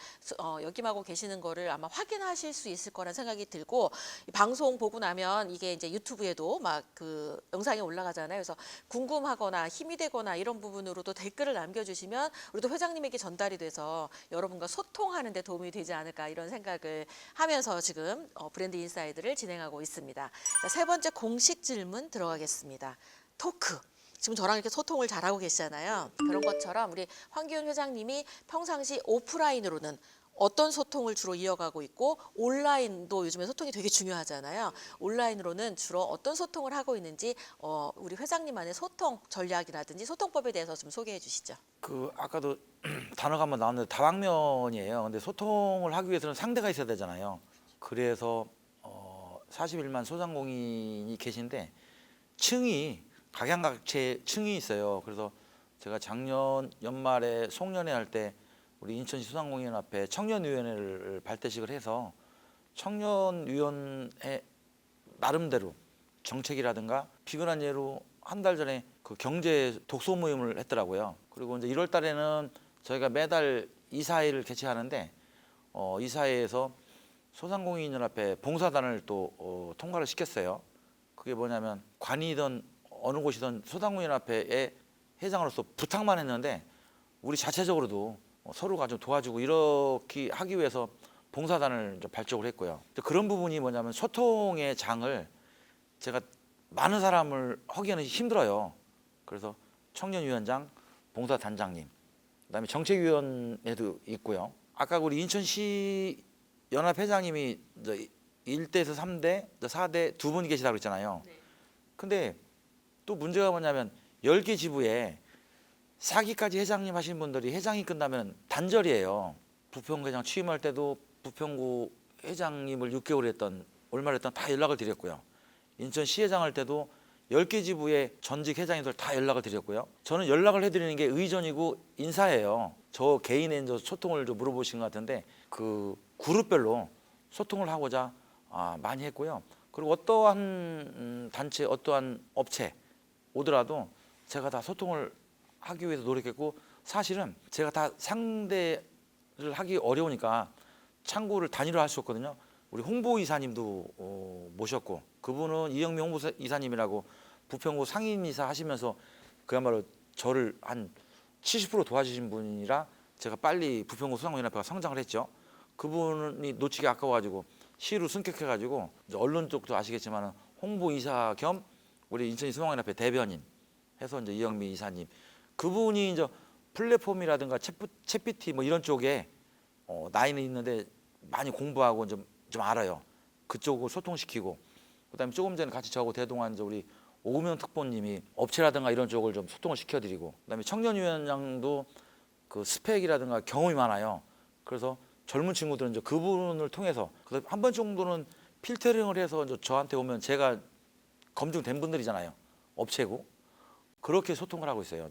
역임하고 계시는 거를 아마 확인하실 수 있을 거란 생각이 들고 이 방송 보고 나면 이게 이제 유튜브에도 막 그 영상이 올라가잖아요. 그래서 궁금하거나 힘이 되거나 이런 부분으로도 댓글을 남겨주시면 우리도 회장님에게 전달이 돼서 여러분과 소통하는 데 도움이 되지 않을까 이런 생각을 하면서 지금 브랜드 인사이드를 진행하고 있습니다. 자, 세 번째 공식 질문 들어가겠습니다. 토크. 지금 저랑 이렇게 소통을 잘하고 계시잖아요. 그런 것처럼 우리 황기훈 회장님이 평상시 오프라인으로는 어떤 소통을 주로 이어가고 있고 온라인도 요즘에 소통이 되게 중요하잖아요. 온라인으로는 주로 어떤 소통을 하고 있는지 우리 회장님만의 소통 전략이라든지 소통법에 대해서 좀 소개해 주시죠. 그 아까도 단어가 한번 나왔는데 다방면이에요. 근데 소통을 하기 위해서는 상대가 있어야 되잖아요. 그래서 41만 소상공인이 계신데 층이 각양각체 층이 있어요. 그래서 제가 작년 연말에 송년회 할 때 우리 인천시 소상공인연합회 청년위원회를 발대식을 해서 청년위원회 나름대로 정책이라든가 비근한 예로 한 달 전에 그 경제 독서 모임을 했더라고요. 그리고 이제 1월 달에는 저희가 매달 이사회를 개최하는데 이사회에서 소상공인연합회 봉사단을 또 통과를 시켰어요. 그게 뭐냐면 관이든 어느 곳이든 소상공인연합회의 회장으로서 부탁만 했는데 우리 자체적으로도 서로가 좀 도와주고 이렇게 하기 위해서 봉사단을 이제 발족을 했고요. 그런 부분이 뭐냐면 소통의 장을 제가 많은 사람을 하기에는 힘들어요. 그래서 청년위원장, 봉사단장님, 그다음에 정책위원회도 있고요. 아까 우리 인천시 연합회장님이 이제 1대에서 3대, 4대 두 분이 계시다고 그랬잖아요. 근데 또 문제가 뭐냐면 10개 지부에 4기까지 회장님 하신 분들이 회장이 끝나면 단절이에요. 부평구 회장 취임할 때도 부평구 회장님을 6개월 했던 올말 했던 다 연락을 드렸고요. 인천시회장 할 때도 10개 지부의 전직 회장님들 다 연락을 드렸고요. 저는 연락을 해드리는 게 의전이고 인사예요. 저 개인의 이제 소통을 좀 물어보신 것 같은데 그 그룹별로 소통을 하고자 많이 했고요. 그리고 어떠한 단체, 어떠한 업체 오더라도 제가 다 소통을 하기 위해서 노력했고 사실은 제가 다 상대를 하기 어려우니까 창구를 단위로 할 수 없거든요. 우리 홍보이사님도 모셨고 그분은 이영미 홍보이사님이라고 부평구 상임이사 하시면서 그야말로 저를 한 70% 도와주신 분이라 제가 빨리 부평구 소상공인연합회가 성장을 했죠. 그분이 놓치기 아까워가지고 시로 승격해가지고 언론 쪽도 아시겠지만 홍보이사 겸 우리 인천시 소상공인연합회 대변인 해서 이제 이영미 이사님 그분이 이제 플랫폼이라든가 챗PT 뭐 이런 쪽에 나이는 있는데 많이 공부하고 좀 알아요. 그쪽을 소통시키고 그다음에 조금 전에 같이 저하고 대동한 이제 우리 오금영 특보님이 업체라든가 이런 쪽을 좀 소통을 시켜드리고 그다음에 청년위원장도 그 스펙이라든가 경험이 많아요. 그래서 젊은 친구들은 이제 그분을 통해서 한 번 정도는 필터링을 해서 이제 저한테 오면 제가 검증된 분들이잖아요. 업체고 그렇게 소통을 하고 있어요.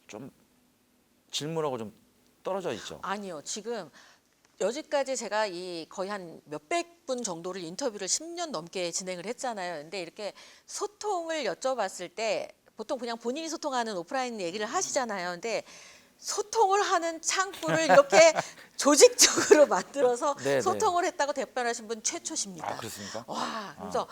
좀 질문하고 좀 떨어져 있죠. 아니요. 지금 여지까지 제가 이 거의 한 몇백 분 정도를 인터뷰를 10년 넘게 진행을 했잖아요. 근데 이렇게 소통을 여쭤봤을 때 보통 그냥 본인이 소통하는 오프라인 얘기를 하시잖아요. 근데 소통을 하는 창구를 이렇게 조직적으로 만들어서 네, 소통을 했다고 답변하신 분 최초십니다. 그렇습니까? 와, 그래서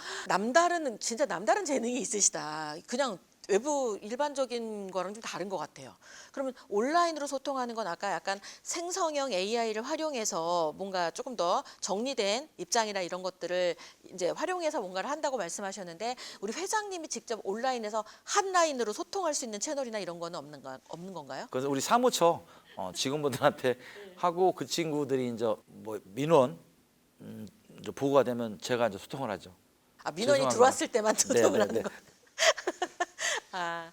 진짜 남다른 재능이 있으시다. 그냥 외부 일반적인 거랑 좀 다른 것 같아요. 그러면 온라인으로 소통하는 건 아까 약간 생성형 AI를 활용해서 뭔가 조금 더 정리된 입장이나 이런 것들을 이제 활용해서 뭔가를 한다고 말씀하셨는데 우리 회장님이 직접 온라인에서 한 라인으로 소통할 수 있는 채널이나 이런 거는 없는 건가요? 그래서 우리 사무처 직원분들한테 하고 그 친구들이 이제 뭐 민원 이제 보고가 되면 제가 이제 소통을 하죠. 민원이 죄송합니다. 들어왔을 때만 소통을 네, 하는 네. 거. 아,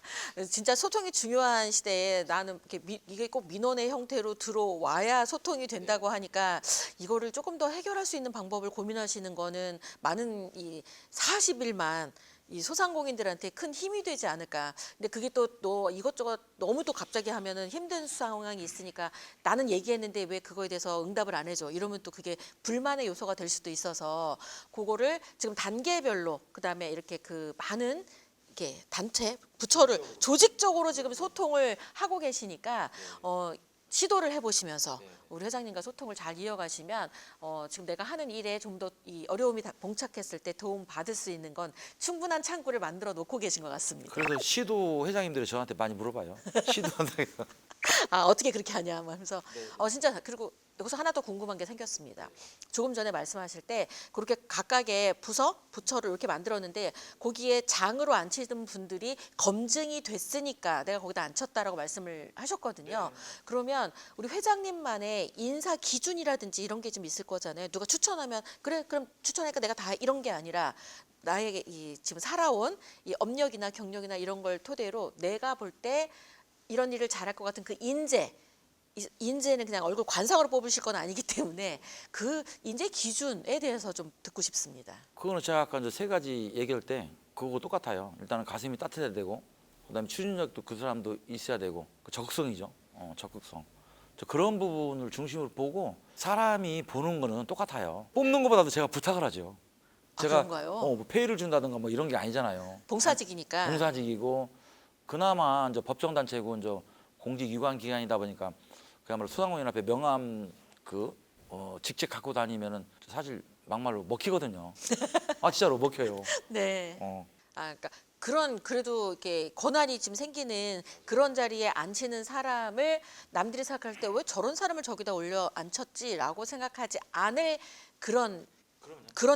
진짜 소통이 중요한 시대에 나는 이게 꼭 민원의 형태로 들어와야 소통이 된다고 하니까 이거를 조금 더 해결할 수 있는 방법을 고민하시는 거는 많은 이 40일만 이 소상공인들한테 큰 힘이 되지 않을까. 근데 그게 또 이것저것 너무 또 갑자기 하면은 힘든 상황이 있으니까 나는 얘기했는데 왜 그거에 대해서 응답을 안 해줘. 이러면 또 그게 불만의 요소가 될 수도 있어서 그거를 지금 단계별로 그다음에 이렇게 그 많은 이렇게 단체, 부처를 조직적으로 지금 소통을 하고 계시니까 시도를 해보시면서 우리 회장님과 소통을 잘 이어가시면 지금 내가 하는 일에 좀 더 이 어려움이 봉착했을 때 도움 받을 수 있는 건 충분한 창구를 만들어 놓고 계신 것 같습니다. 그래서 시도 회장님들이 저한테 많이 물어봐요. 시도한다고. 아 어떻게 그렇게 하냐 하면서 진짜 그리고 여기서 하나 더 궁금한 게 생겼습니다. 조금 전에 말씀하실 때 그렇게 각각의 부처를 이렇게 만들었는데 거기에 장으로 앉히던 분들이 검증이 됐으니까 내가 거기다 앉혔다라고 말씀을 하셨거든요. 그러면 우리 회장님만의 인사 기준이라든지 이런 게 좀 있을 거잖아요. 누가 추천하면 그래 그럼 추천하니까 내가 다 이런 게 아니라 나에게 이 지금 살아온 이 업력이나 경력이나 이런 걸 토대로 내가 볼 때 이런 일을 잘할 것 같은 그 인재는 그냥 얼굴 관상으로 뽑으실 건 아니기 때문에 그 인재 기준에 대해서 좀 듣고 싶습니다. 그거는 제가 아까 이제 세 가지 얘기할 때 그거 똑같아요. 일단은 가슴이 따뜻해야 되고, 그다음에 추진력도 그 사람도 있어야 되고, 그 적극성이죠. 적극성. 저 그런 부분을 중심으로 보고 사람이 보는 거는 똑같아요. 뽑는 것보다도 제가 부탁을 하죠. 제가 그런가요? 뭐 페이를 준다든가 뭐 이런 게 아니잖아요. 봉사직이니까. 봉사직이고 그나마 이제 법정단체고 이제 공직기관 기관이다 보니까 그야말로 소상공인협회 명함 직책 갖고 다니면은 사실 막말로 먹히거든요. 아 진짜로 먹혀요. 네. 어. 그러니까 그런 그래도 이렇게 권한이 지금 생기는 그런 자리에 앉히는 사람을 남들이 생각할 때 왜 저런 사람을 저기다 올려 앉혔지라고 생각하지 않을 그런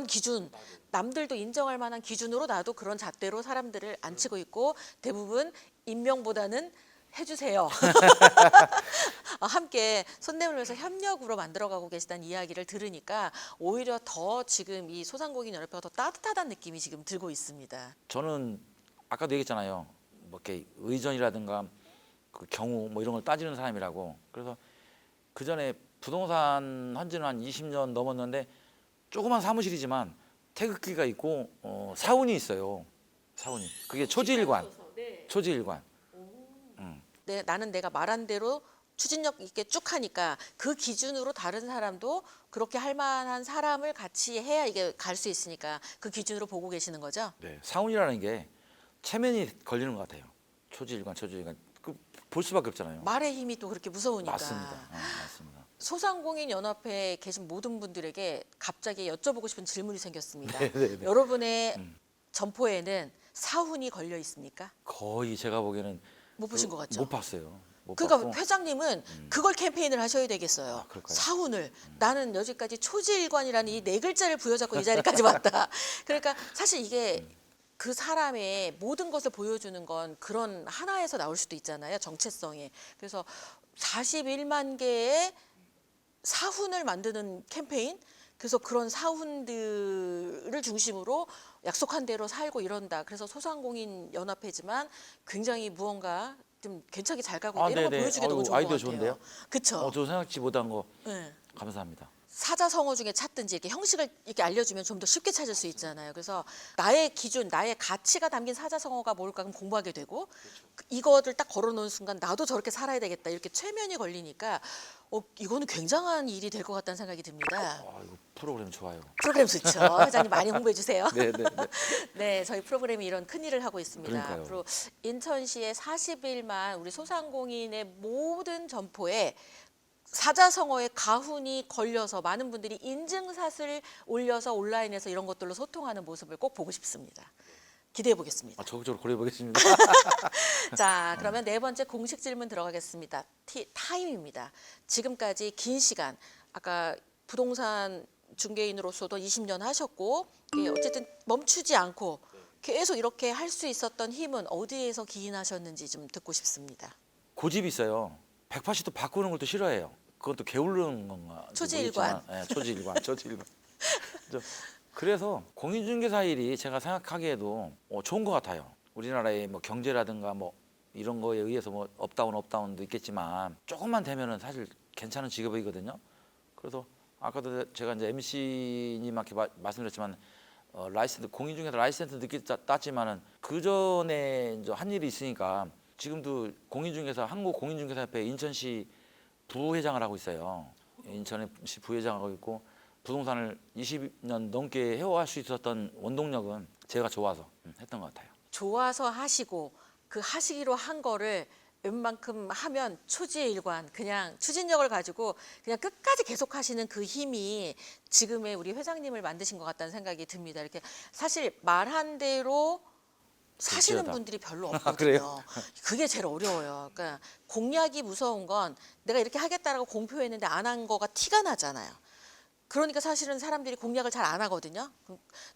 기준, 남들도 인정할 만한 기준으로 나도 그런 잣대로 사람들을 앉히고 있고 대부분 임명보다는 해주세요. 함께 손 내밀면서 협력으로 만들어가고 계시다는 이야기를 들으니까 오히려 더 지금 이 소상공인 연합회가 더 따뜻하다는 느낌이 지금 들고 있습니다. 저는 아까도 얘기했잖아요. 뭐 이렇게 의전이라든가 그 경우 뭐 이런 걸 따지는 사람이라고. 그래서 그 전에 부동산 한 지는 한 20년 넘었는데 조그만 사무실이지만 태극기가 있고 사운이 있어요. 사운이. 그게 초지일관. 초지일관. 네, 나는 내가 말한 대로 추진력 있게 쭉 하니까 그 기준으로 다른 사람도 그렇게 할 만한 사람을 같이 해야 이게 갈 수 있으니까 그 기준으로 보고 계시는 거죠? 네. 사운이라는 게 체면이 걸리는 것 같아요. 초지일관, 초지일관. 볼 수밖에 없잖아요. 말의 힘이 또 그렇게 무서우니까. 맞습니다. 맞습니다. 소상공인 연합회에 계신 모든 분들에게 갑자기 여쭤보고 싶은 질문이 생겼습니다. 네. 여러분의 점포에는 사훈이 걸려 있습니까? 거의 제가 보기에는 못 보신 것 같죠? 못 봤어요. 못 그러니까 봤고. 회장님은 그걸 캠페인을 하셔야 되겠어요. 아, 그럴까요? 사훈을 나는 여지까지 초지일관이라는 이 네 글자를 부여잡고 이 자리까지 왔다. 그러니까 사실 이게 그 사람의 모든 것을 보여주는 건 그런 하나에서 나올 수도 있잖아요. 정체성이. 그래서 41만 개의 사훈을 만드는 캠페인. 그래서 그런 사훈들을 중심으로 약속한 대로 살고 이런다. 그래서 소상공인 연합회지만 굉장히 무언가 좀 괜찮게 잘 가고 있다. 이런 거 네네. 보여주기 너무 아이고, 좋은 것 아이디어 같아요. 좋은데요? 그렇죠. 저 생각지 못한 거 네. 감사합니다. 사자성어 중에 찾든지 이렇게 형식을 이렇게 알려주면 좀 더 쉽게 찾을 수 있잖아요. 그래서 나의 기준, 나의 가치가 담긴 사자성어가 뭘까 그럼 공부하게 되고 이거를 딱 걸어놓은 순간 나도 저렇게 살아야 되겠다 이렇게 최면이 걸리니까 이거는 굉장한 일이 될 것 같다는 생각이 듭니다. 이거 프로그램 좋아요. 프로그램 좋죠. 회장님 많이 홍보해 주세요. 네. 네, 저희 프로그램이 이런 큰 일을 하고 있습니다. 그러니까요. 앞으로 인천시의 40일만 우리 소상공인의 모든 점포에 사자성어의 가훈이 걸려서 많은 분들이 인증샷을 올려서 온라인에서 이런 것들로 소통하는 모습을 꼭 보고 싶습니다. 기대해 보겠습니다. 적극적으로 고려해 보겠습니다. 자, 그러면 네 번째 공식 질문 들어가겠습니다. 타임입니다. 지금까지 긴 시간, 아까 부동산 중개인으로서도 20년 하셨고, 어쨌든 멈추지 않고 계속 이렇게 할 수 있었던 힘은 어디에서 기인하셨는지 좀 듣고 싶습니다. 고집이 있어요. 180도 바꾸는 걸 또 싫어해요. 그건 또 게으르는 건가? 초지일관. 네, 초지일관. 그래서 공인중개사 일이 제가 생각하기에도 좋은 것 같아요. 우리나라의 뭐 경제라든가 뭐 이런 거에 의해서 뭐 업다운도 있겠지만 조금만 되면은 사실 괜찮은 직업이거든요. 그래서 아까도 제가 이제 MC님한테 말씀드렸지만 라이센스 공인중개사 라이센스 늦게 땄지만은 그 전에 이제 한 일이 있으니까 지금도 공인중개사 한국 공인중개사협회 인천시 부회장을 하고 있어요. 인천시 부회장을 하고 있고 부동산을 20년 넘게 해올 수 있었던 원동력은 제가 좋아서 했던 것 같아요. 좋아서 하시고 그 하시기로 한 거를 웬만큼 하면 초지일관 그냥 추진력을 가지고 그냥 끝까지 계속 하시는 그 힘이 지금의 우리 회장님을 만드신 것 같다는 생각이 듭니다. 이렇게 사실 말한 대로 사시는 그렇죠. 분들이 별로 그래요? 없거든요. 그게 제일 어려워요. 그러니까 공약이 무서운 건 내가 이렇게 하겠다라고 공표했는데 안 한 거가 티가 나잖아요. 그러니까 사실은 사람들이 공약을 잘 안 하거든요.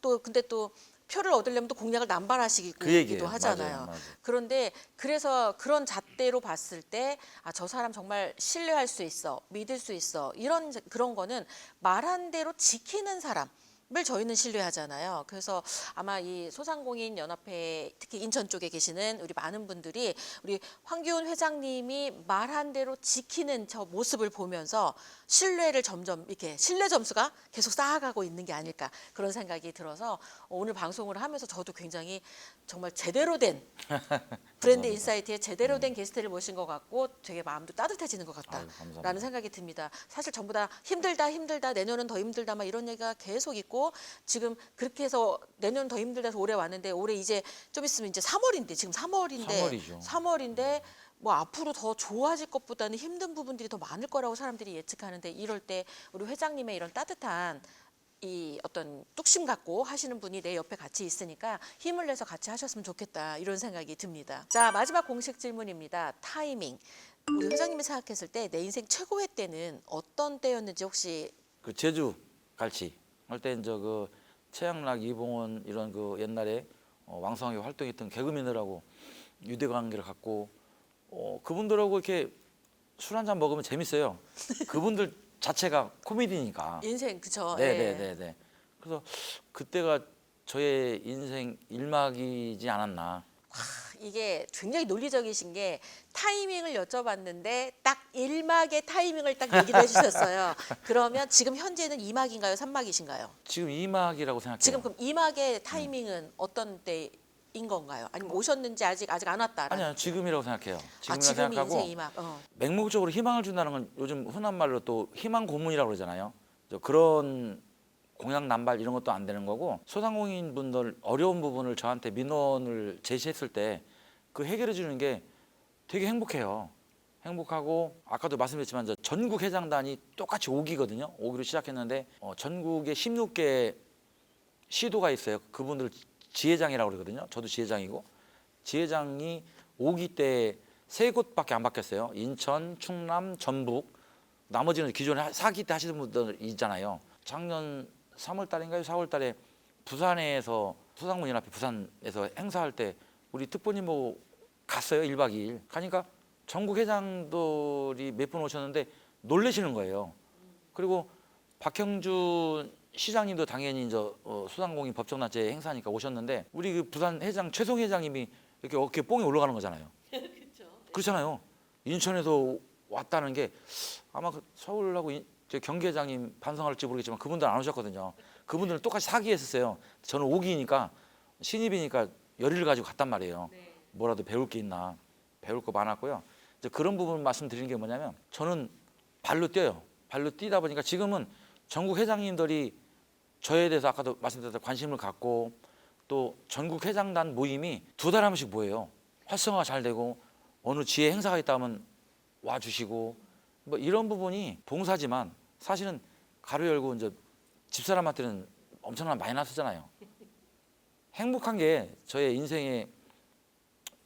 또 근데 또 표를 얻으려면 또 공약을 남발하시기도 그 얘기예요. 하잖아요. 맞아요. 그런데 그래서 그런 잣대로 봤을 때 아, 저 사람 정말 신뢰할 수 있어, 믿을 수 있어 이런 그런 거는 말한 대로 지키는 사람. 을 저희는 신뢰하잖아요. 그래서 아마 이 소상공인 연합회 특히 인천 쪽에 계시는 우리 많은 분들이 우리 황교안 회장님이 말한 대로 지키는 저 모습을 보면서 신뢰를 점점 이렇게 신뢰 점수가 계속 쌓아가고 있는 게 아닐까 그런 생각이 들어서 오늘 방송을 하면서 저도 굉장히 정말 제대로 된 브랜드 인사이트에 제대로 된 게스트를 모신 것 같고 되게 마음도 따뜻해지는 것 아유, 같다라는 감사합니다. 생각이 듭니다. 사실 전부 다 힘들다 내년은 더 힘들다 막 이런 얘기가 계속 있고 지금 그렇게 해서 내년은 더 힘들다 해서 올해 왔는데 올해 이제 좀 있으면 이제 3월인데 지금 3월인데 3월이죠. 뭐 앞으로 더 좋아질 것보다는 힘든 부분들이 더 많을 거라고 사람들이 예측하는데 이럴 때 우리 회장님의 이런 따뜻한 이 어떤 뚝심 갖고 하시는 분이 내 옆에 같이 있으니까 힘을 내서 같이 하셨으면 좋겠다 이런 생각이 듭니다. 자, 마지막 공식 질문입니다. 타이밍. 우리 회장님이 생각했을 때 내 인생 최고의 때는 어떤 때였는지 혹시 그 제주 갈치 할 때 이제 그 최양락, 이봉원 이런 그 옛날에 왕성하게 활동했던 개그맨들하고 유대 관계를 갖고 그분들하고 이렇게 술 한 잔 먹으면 재밌어요. 그분들 자체가 코미디니까. 인생 그쵸? 네네네네. 그래서 그때가 저의 인생 일막이지 않았나. 이게 굉장히 논리적이신 게 타이밍을 여쭤봤는데 딱 1막의 타이밍을 딱 얘기를 해주셨어요. 그러면 지금 현재는 2막인가요? 3막이신가요? 지금 이막이라고 생각해요. 지금 그럼 2막의 타이밍은 어떤 때인 건가요? 아니면 오셨는지 아직 안 왔다? 아니요, 지금이라고 생각해요. 아, 지금이라고 지금이 생각하고 인생 2막. 맹목적으로 희망을 준다는 건 요즘 흔한 말로 또 희망 고문이라고 그러잖아요. 그런 공약 남발 이런 것도 안 되는 거고 소상공인 분들 어려운 부분을 저한테 민원을 제시했을 때 그 해결해 주는 게 되게 행복해요. 행복하고 아까도 말씀드렸지만 저 전국 회장단이 똑같이 5기거든요. 5기로 시작했는데 전국에 16개 시도가 있어요. 그분들 지회장이라고 그러거든요. 저도 지회장이고 지회장이 5기 때 3곳밖에 안 바뀌었어요. 인천, 충남, 전북. 나머지는 기존에 4기 때 하시는 분들 있잖아요. 작년 3월 달인가요? 4월 달에 부산에서 소상공인연합회 부산에서 행사할 때 우리 특보님 보고 갔어요. 1박 2일. 가니까 전국 회장들이 몇 분 오셨는데 놀라시는 거예요. 그리고 박형준 시장님도 당연히 이제 소상공인 법정단체 행사니까 오셨는데 우리 그 부산 회장 최송 회장님이 이렇게 어깨 뽕이 올라가는 거잖아요. 그렇잖아요. 인천에서 왔다는 게 아마 그 서울하고 저 경기회장님 반성할지 모르겠지만 그분들 안 오셨거든요. 그분들은 똑같이 4기 했었어요. 저는 5기니까 신입이니까 열의를 가지고 갔단 말이에요. 뭐라도 배울 게 있나. 배울 거 많았고요. 이제 그런 부분 말씀드리는 게 뭐냐면 저는 발로 뛰어요. 발로 뛰다 보니까 지금은 전국 회장님들이 저에 대해서 아까도 말씀드렸던 관심을 갖고 또 전국 회장단 모임이 2달에 한 번씩 모여요. 활성화가 잘 되고 어느 지회 행사가 있다면 와주시고 뭐 이런 부분이 봉사지만 사실은 가로 열고 이제 집사람한테는 엄청난 마이너스잖아요. 행복한 게 저의 인생의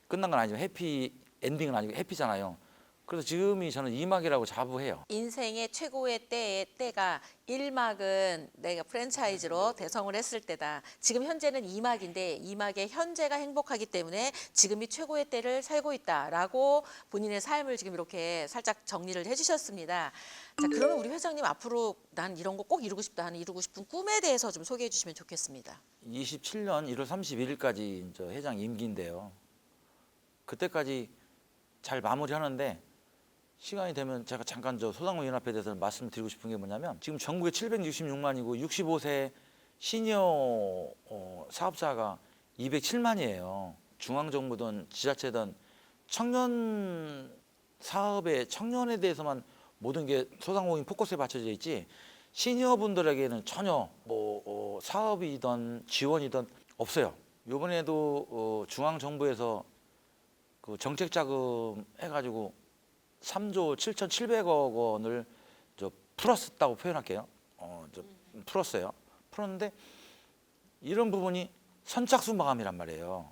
끝난 건 아니지만 해피 엔딩은 아니고 해피잖아요. 그래서 지금이 저는 2막이라고 자부해요. 인생의 최고의 때가 1막은 내가 프랜차이즈로 대성을 했을 때다. 지금 현재는 2막인데 2막의 현재가 행복하기 때문에 지금이 최고의 때를 살고 있다라고 본인의 삶을 지금 이렇게 살짝 정리를 해주셨습니다. 자, 그러면 우리 회장님 앞으로 난 이런 거 꼭 이루고 싶다 하는 이루고 싶은 꿈에 대해서 좀 소개해 주시면 좋겠습니다. 27년 1월 31일까지 이제 회장 임기인데요. 그때까지 잘 마무리하는데 시간이 되면 제가 잠깐 저 소상공인연합회에 대해서 말씀드리고 싶은 게 뭐냐면 지금 전국에 766만이고 65세 시니어 사업자가 207만이에요. 중앙정부든 지자체든 청년 사업에 청년에 대해서만 모든 게 소상공인 포커스에 맞춰져 있지 시니어분들에게는 전혀 사업이든 지원이든 없어요. 이번에도 중앙정부에서 그 정책자금 해가지고 3조 7,700억 원을 풀었다고 표현할게요. 풀었어요. 풀었는데 이런 부분이 선착순 마감이란 말이에요.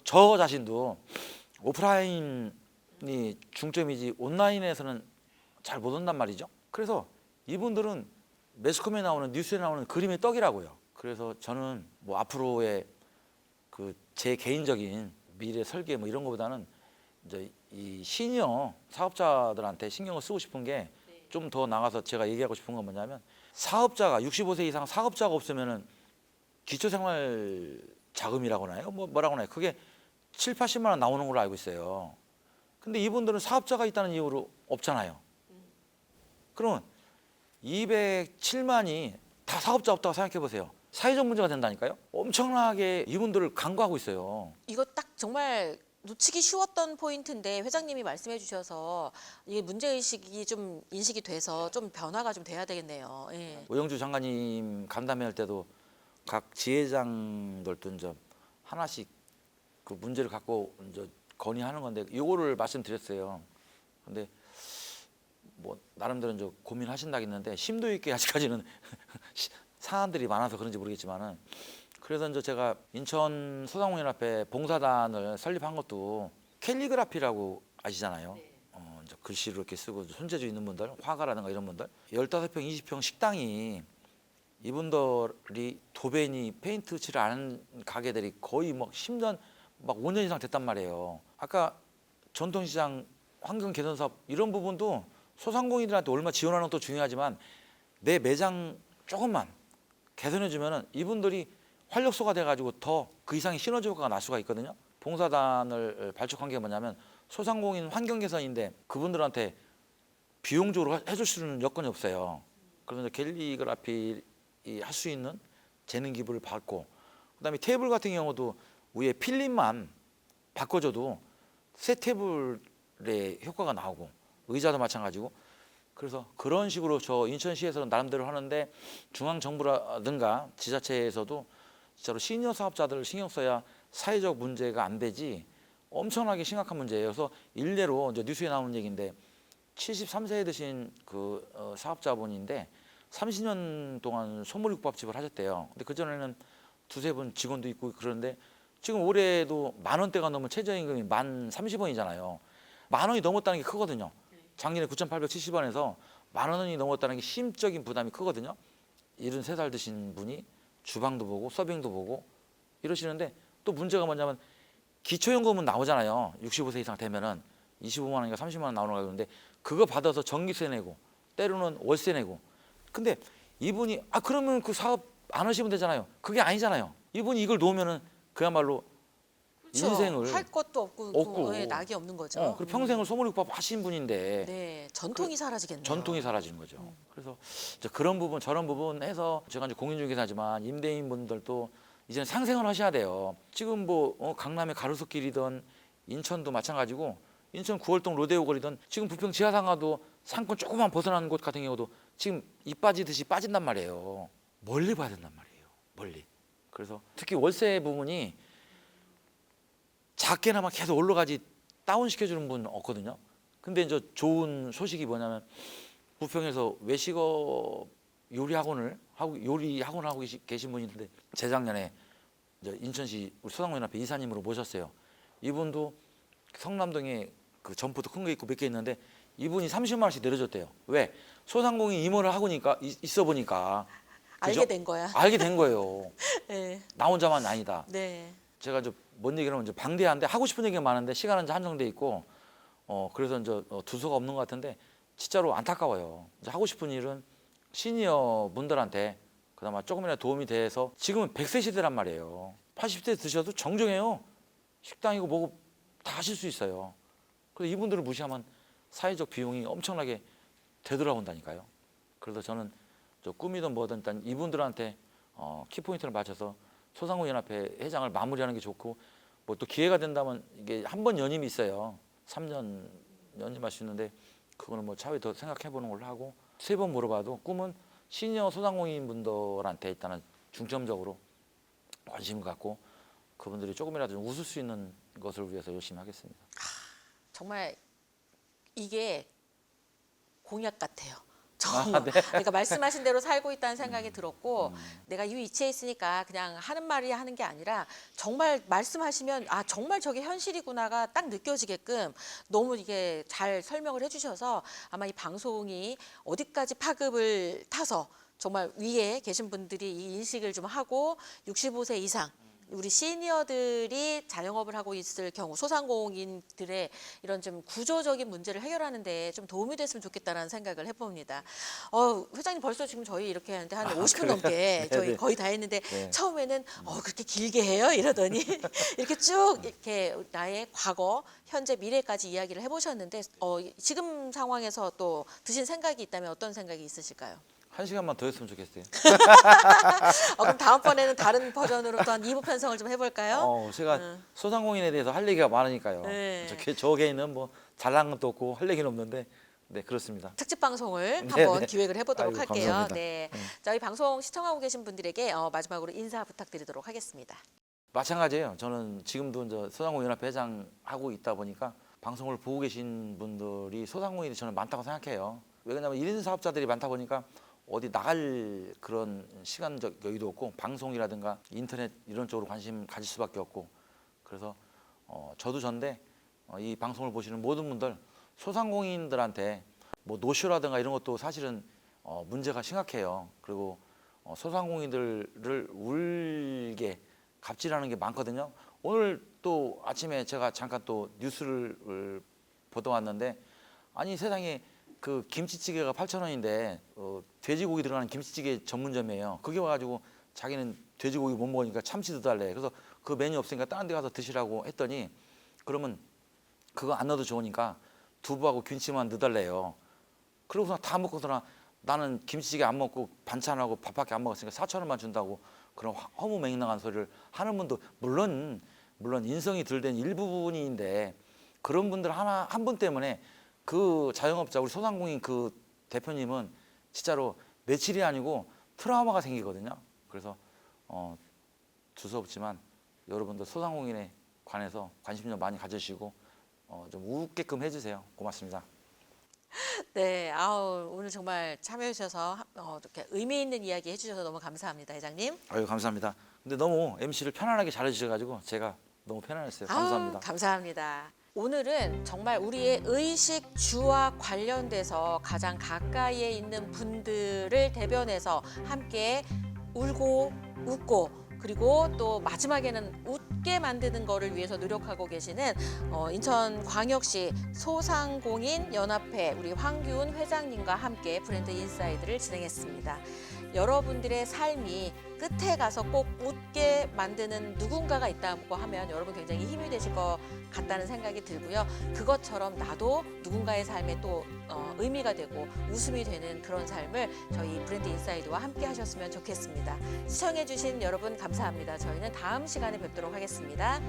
저 자신도 오프라인이 중점이지 온라인에서는 잘 못 온단 말이죠. 그래서 이분들은 매스컴에 나오는 뉴스에 나오는 그림의 떡이라고요. 그래서 저는 뭐 앞으로의 그 제 개인적인 미래 설계 뭐 이런 것보다는 이제 이 시니어 사업자들한테 신경을 쓰고 싶은 게 좀 더 나가서 제가 얘기하고 싶은 건 뭐냐면 사업자가 65세 이상 사업자가 없으면은 기초생활 자금이라고 하나요? 뭐라고 하나요? 그게 7, 80만 원 나오는 걸로 알고 있어요. 근데 이분들은 사업자가 있다는 이유로 없잖아요. 그러면 207만이 다 사업자 없다고 생각해 보세요. 사회적 문제가 된다니까요. 엄청나게 이분들을 간과하고 있어요. 이거 딱 정말 놓치기 쉬웠던 포인트인데 회장님이 말씀해 주셔서 이게 문제의식이 좀 인식이 돼서 좀 변화가 좀 돼야 되겠네요. 예. 오영주 장관님 간담회 할 때도 각 지회장들도 이제 하나씩 그 문제를 갖고 이제 건의하는 건데 요거를 말씀드렸어요. 근데 뭐 나름대로 이제 고민하신다겠는데 심도 있게 아직까지는 사안들이 많아서 그런지 모르겠지만은 그래서 이제 제가 인천 소상공인연합회 봉사단을 설립한 것도 캘리그라피라고 아시잖아요. 이제 글씨를 이렇게 쓰고 손재주 있는 분들, 화가라든가 이런 분들 15평, 20평 식당이 이분들이 도배니 페인트 칠을 안 하는 가게들이 거의 막 10년, 막 5년 이상 됐단 말이에요. 아까 전통시장 환경 개선 사업 이런 부분도 소상공인들한테 얼마 지원하는 것도 중요하지만 내 매장 조금만 개선해 주면은 이분들이 활력소가 돼가지고 더 그 이상의 시너지 효과가 날 수가 있거든요. 봉사단을 발족한 게 뭐냐면 소상공인 환경 개선인데 그분들한테 비용적으로 해줄 수 있는 여건이 없어요. 그래서 캘리그라피 할 수 있는 재능 기부를 받고 그다음에 테이블 같은 경우도 위에 필름만 바꿔줘도 새 테이블의 효과가 나오고 의자도 마찬가지고 그래서 그런 식으로 저 인천시에서는 나름대로 하는데 중앙정부라든가 지자체에서도 진짜로 시니어 사업자들을 신경 써야 사회적 문제가 안 되지 엄청나게 심각한 문제예요. 그래서 일례로 이제 뉴스에 나오는 얘기인데 73세에 드신 그 사업자분인데 30년 동안 소머리국밥집을 하셨대요. 근데 그전에는 두세 분 직원도 있고 그러는데 지금 올해도 10,000원대가 넘은 최저임금이 1030원이잖아요. 10,000원이 넘었다는 게 크거든요. 작년에 9,870원에서 10,000원이 넘었다는 게 심적인 부담이 크거든요. 73살 드신 분이 주방도 보고 서빙도 보고 이러시는데 또 문제가 뭐냐면 기초연금은 나오잖아요. 65세 이상 되면은 25만 원인가 30만 원 나오는 거 그런데 그거 받아서 전기세 내고 때로는 월세 내고 근데 이분이 그러면 그 사업 안 하시면 되잖아요. 그게 아니잖아요. 이분이 이걸 놓으면은 그야말로 그렇죠. 인생을 할 것도 없고 예, 낙이 없는 거죠. 그리고 평생을 소머리국밥 하신 분인데 네, 전통이 사라지겠네요. 전통이 사라지는 거죠. 그래서 이제 그런 부분 저런 부분 해서 제가 이제 공인중개사 하지만 임대인분들도 이제는 상생을 하셔야 돼요. 지금 뭐 강남의 가로수길이든 인천도 마찬가지고 인천 구월동 로데오 거리든 지금 부평 지하상가도 상권 조금만 벗어나는 곳 같은 경우도 지금 이 빠지듯이 빠진단 말이에요. 멀리 봐야 된단 말이에요. 멀리. 그래서 특히 월세 부분이 작게나마 계속 올라가지 다운 시켜주는 분 없거든요. 근데 이제 좋은 소식이 뭐냐면 부평에서 외식업 요리 학원을 하고 계신 분이 있는데 재작년에 이제 인천시 우리 소상공인연합회 이사님으로 모셨어요. 이분도 성남동에 그 점포도 큰 거 있고 몇 개 있는데 이분이 30만 원씩 내려줬대요. 왜? 소상공인 임원을 하고 있어 보니까 그죠? 알게 된 거야. 알게 된 거예요. 네. 나 혼자만 아니다. 네. 제가 이제 뭔 얘기를 하면 이제 방대한데 하고 싶은 얘기가 많은데 시간은 이제 한정돼 있고 그래서 이제 두서가 없는 것 같은데 진짜로 안타까워요. 이제 하고 싶은 일은 시니어 분들한테 그나마 조금이라도 도움이 돼서 지금은 100세 시대란 말이에요. 80대 드셔도 정정해요. 식당이고 뭐고 다 하실 수 있어요. 그래서 이분들을 무시하면 사회적 비용이 엄청나게 되돌아온다니까요. 그래서 저는 저 꿈이든 뭐든 일단 이분들한테 키포인트를 맞춰서 소상공인연합회 회장을 마무리하는 게 좋고 뭐 또 기회가 된다면 이게 한 번 연임이 있어요. 3년 연임할 수 있는데 그거는 뭐 차후에 더 생각해 보는 걸로 하고 3번 물어봐도 꿈은 시니어 소상공인 분들한테 일단은 중점적으로 관심을 갖고 그분들이 조금이라도 좀 웃을 수 있는 것을 위해서 열심히 하겠습니다. 정말 이게 공약 같아요. 정말. 네. 그러니까 말씀하신 대로 살고 있다는 생각이 들었고 내가 이 위치에 있으니까 그냥 하는 말이 하는 게 아니라 정말 말씀하시면 아 정말 저게 현실이구나가 딱 느껴지게끔 너무 이게 잘 설명을 해주셔서 아마 이 방송이 어디까지 파급을 타서 정말 위에 계신 분들이 이 인식을 좀 하고 65세 이상 우리 시니어들이 자영업을 하고 있을 경우 소상공인들의 이런 좀 구조적인 문제를 해결하는 데 좀 도움이 됐으면 좋겠다라는 생각을 해봅니다. 회장님 벌써 지금 저희 이렇게 하는데 한 50분 넘게 저희 네네. 거의 다 했는데 네. 처음에는 그렇게 길게 해요? 이러더니 이렇게 쭉 이렇게 나의 과거, 현재, 미래까지 이야기를 해보셨는데 지금 상황에서 또 드신 생각이 있다면 어떤 생각이 있으실까요? 1시간만 더 했으면 좋겠어요. 그럼 다음번에는 다른 버전으로 또 한 2부 편성을 좀 해볼까요? 제가 소상공인에 대해서 할 얘기가 많으니까요. 네. 저 개인은 뭐 잘난 것도 없고 할 얘기는 없는데 네 그렇습니다. 특집 방송을 네, 한번 네. 기획을 해보도록 아이고, 할게요. 감사합니다. 네, 저희 방송 시청하고 계신 분들에게 마지막으로 인사 부탁드리도록 하겠습니다. 마찬가지예요. 저는 지금도 이제 소상공인연합회 회장 하고 있다 보니까 방송을 보고 계신 분들이 소상공인이 저는 많다고 생각해요. 왜냐하면 1인 사업자들이 많다 보니까 어디 나갈 그런 시간적 여유도 없고 방송이라든가 인터넷 이런 쪽으로 관심 가질 수밖에 없고 그래서 저도 전데 이 방송을 보시는 모든 분들 소상공인들한테 뭐 노쇼라든가 이런 것도 사실은 문제가 심각해요. 그리고 소상공인들을 울게 갑질하는 게 많거든요. 오늘 또 아침에 제가 잠깐 또 뉴스를 보다 왔는데 아니 세상에 그 김치찌개가 8,000원인데 돼지고기 들어가는 김치찌개 전문점이에요. 그게 와가지고 자기는 돼지고기 못 먹으니까 참치도 달래. 그래서 그 메뉴 없으니까 다른 데 가서 드시라고 했더니 그러면 그거 안 넣어도 좋으니까 두부하고 김치만 넣어달래요. 그러고서 다 먹고서나 나는 김치찌개 안 먹고 반찬하고 밥밖에 안 먹었으니까 4,000원만 준다고 그런 허무맹랑한 소리를 하는 분도 물론 인성이 덜 된 일부분인데 그런 분들 한 분 때문에 그 자영업자 우리 소상공인 그 대표님은 진짜로 며칠이 아니고 트라우마가 생기거든요. 그래서 두서없지만 여러분들 소상공인에 관해서 관심 좀 많이 가지시고 좀 웃게끔 해주세요. 고맙습니다. 네, 오늘 정말 참여해 주셔서 이렇게 의미 있는 이야기 해주셔서 너무 감사합니다, 회장님. 아유 감사합니다. 근데 너무 MC를 편안하게 잘해주셔가지고 제가 너무 편안했어요. 감사합니다. 감사합니다. 오늘은 정말 우리의 의식주와 관련돼서 가장 가까이에 있는 분들을 대변해서 함께 울고 웃고 그리고 또 마지막에는 웃게 만드는 거를 위해서 노력하고 계시는 인천광역시 소상공인연합회 우리 황규훈 회장님과 함께 브랜드 인사이드를 진행했습니다. 여러분들의 삶이 끝에 가서 꼭 웃게 만드는 누군가가 있다고 하면 여러분 굉장히 힘이 되실 것 같다는 생각이 들고요. 그것처럼 나도 누군가의 삶에 또 의미가 되고 웃음이 되는 그런 삶을 저희 브랜드 인사이드와 함께 하셨으면 좋겠습니다. 시청해주신 여러분 감사합니다. 저희는 다음 시간에 뵙도록 하겠습니다.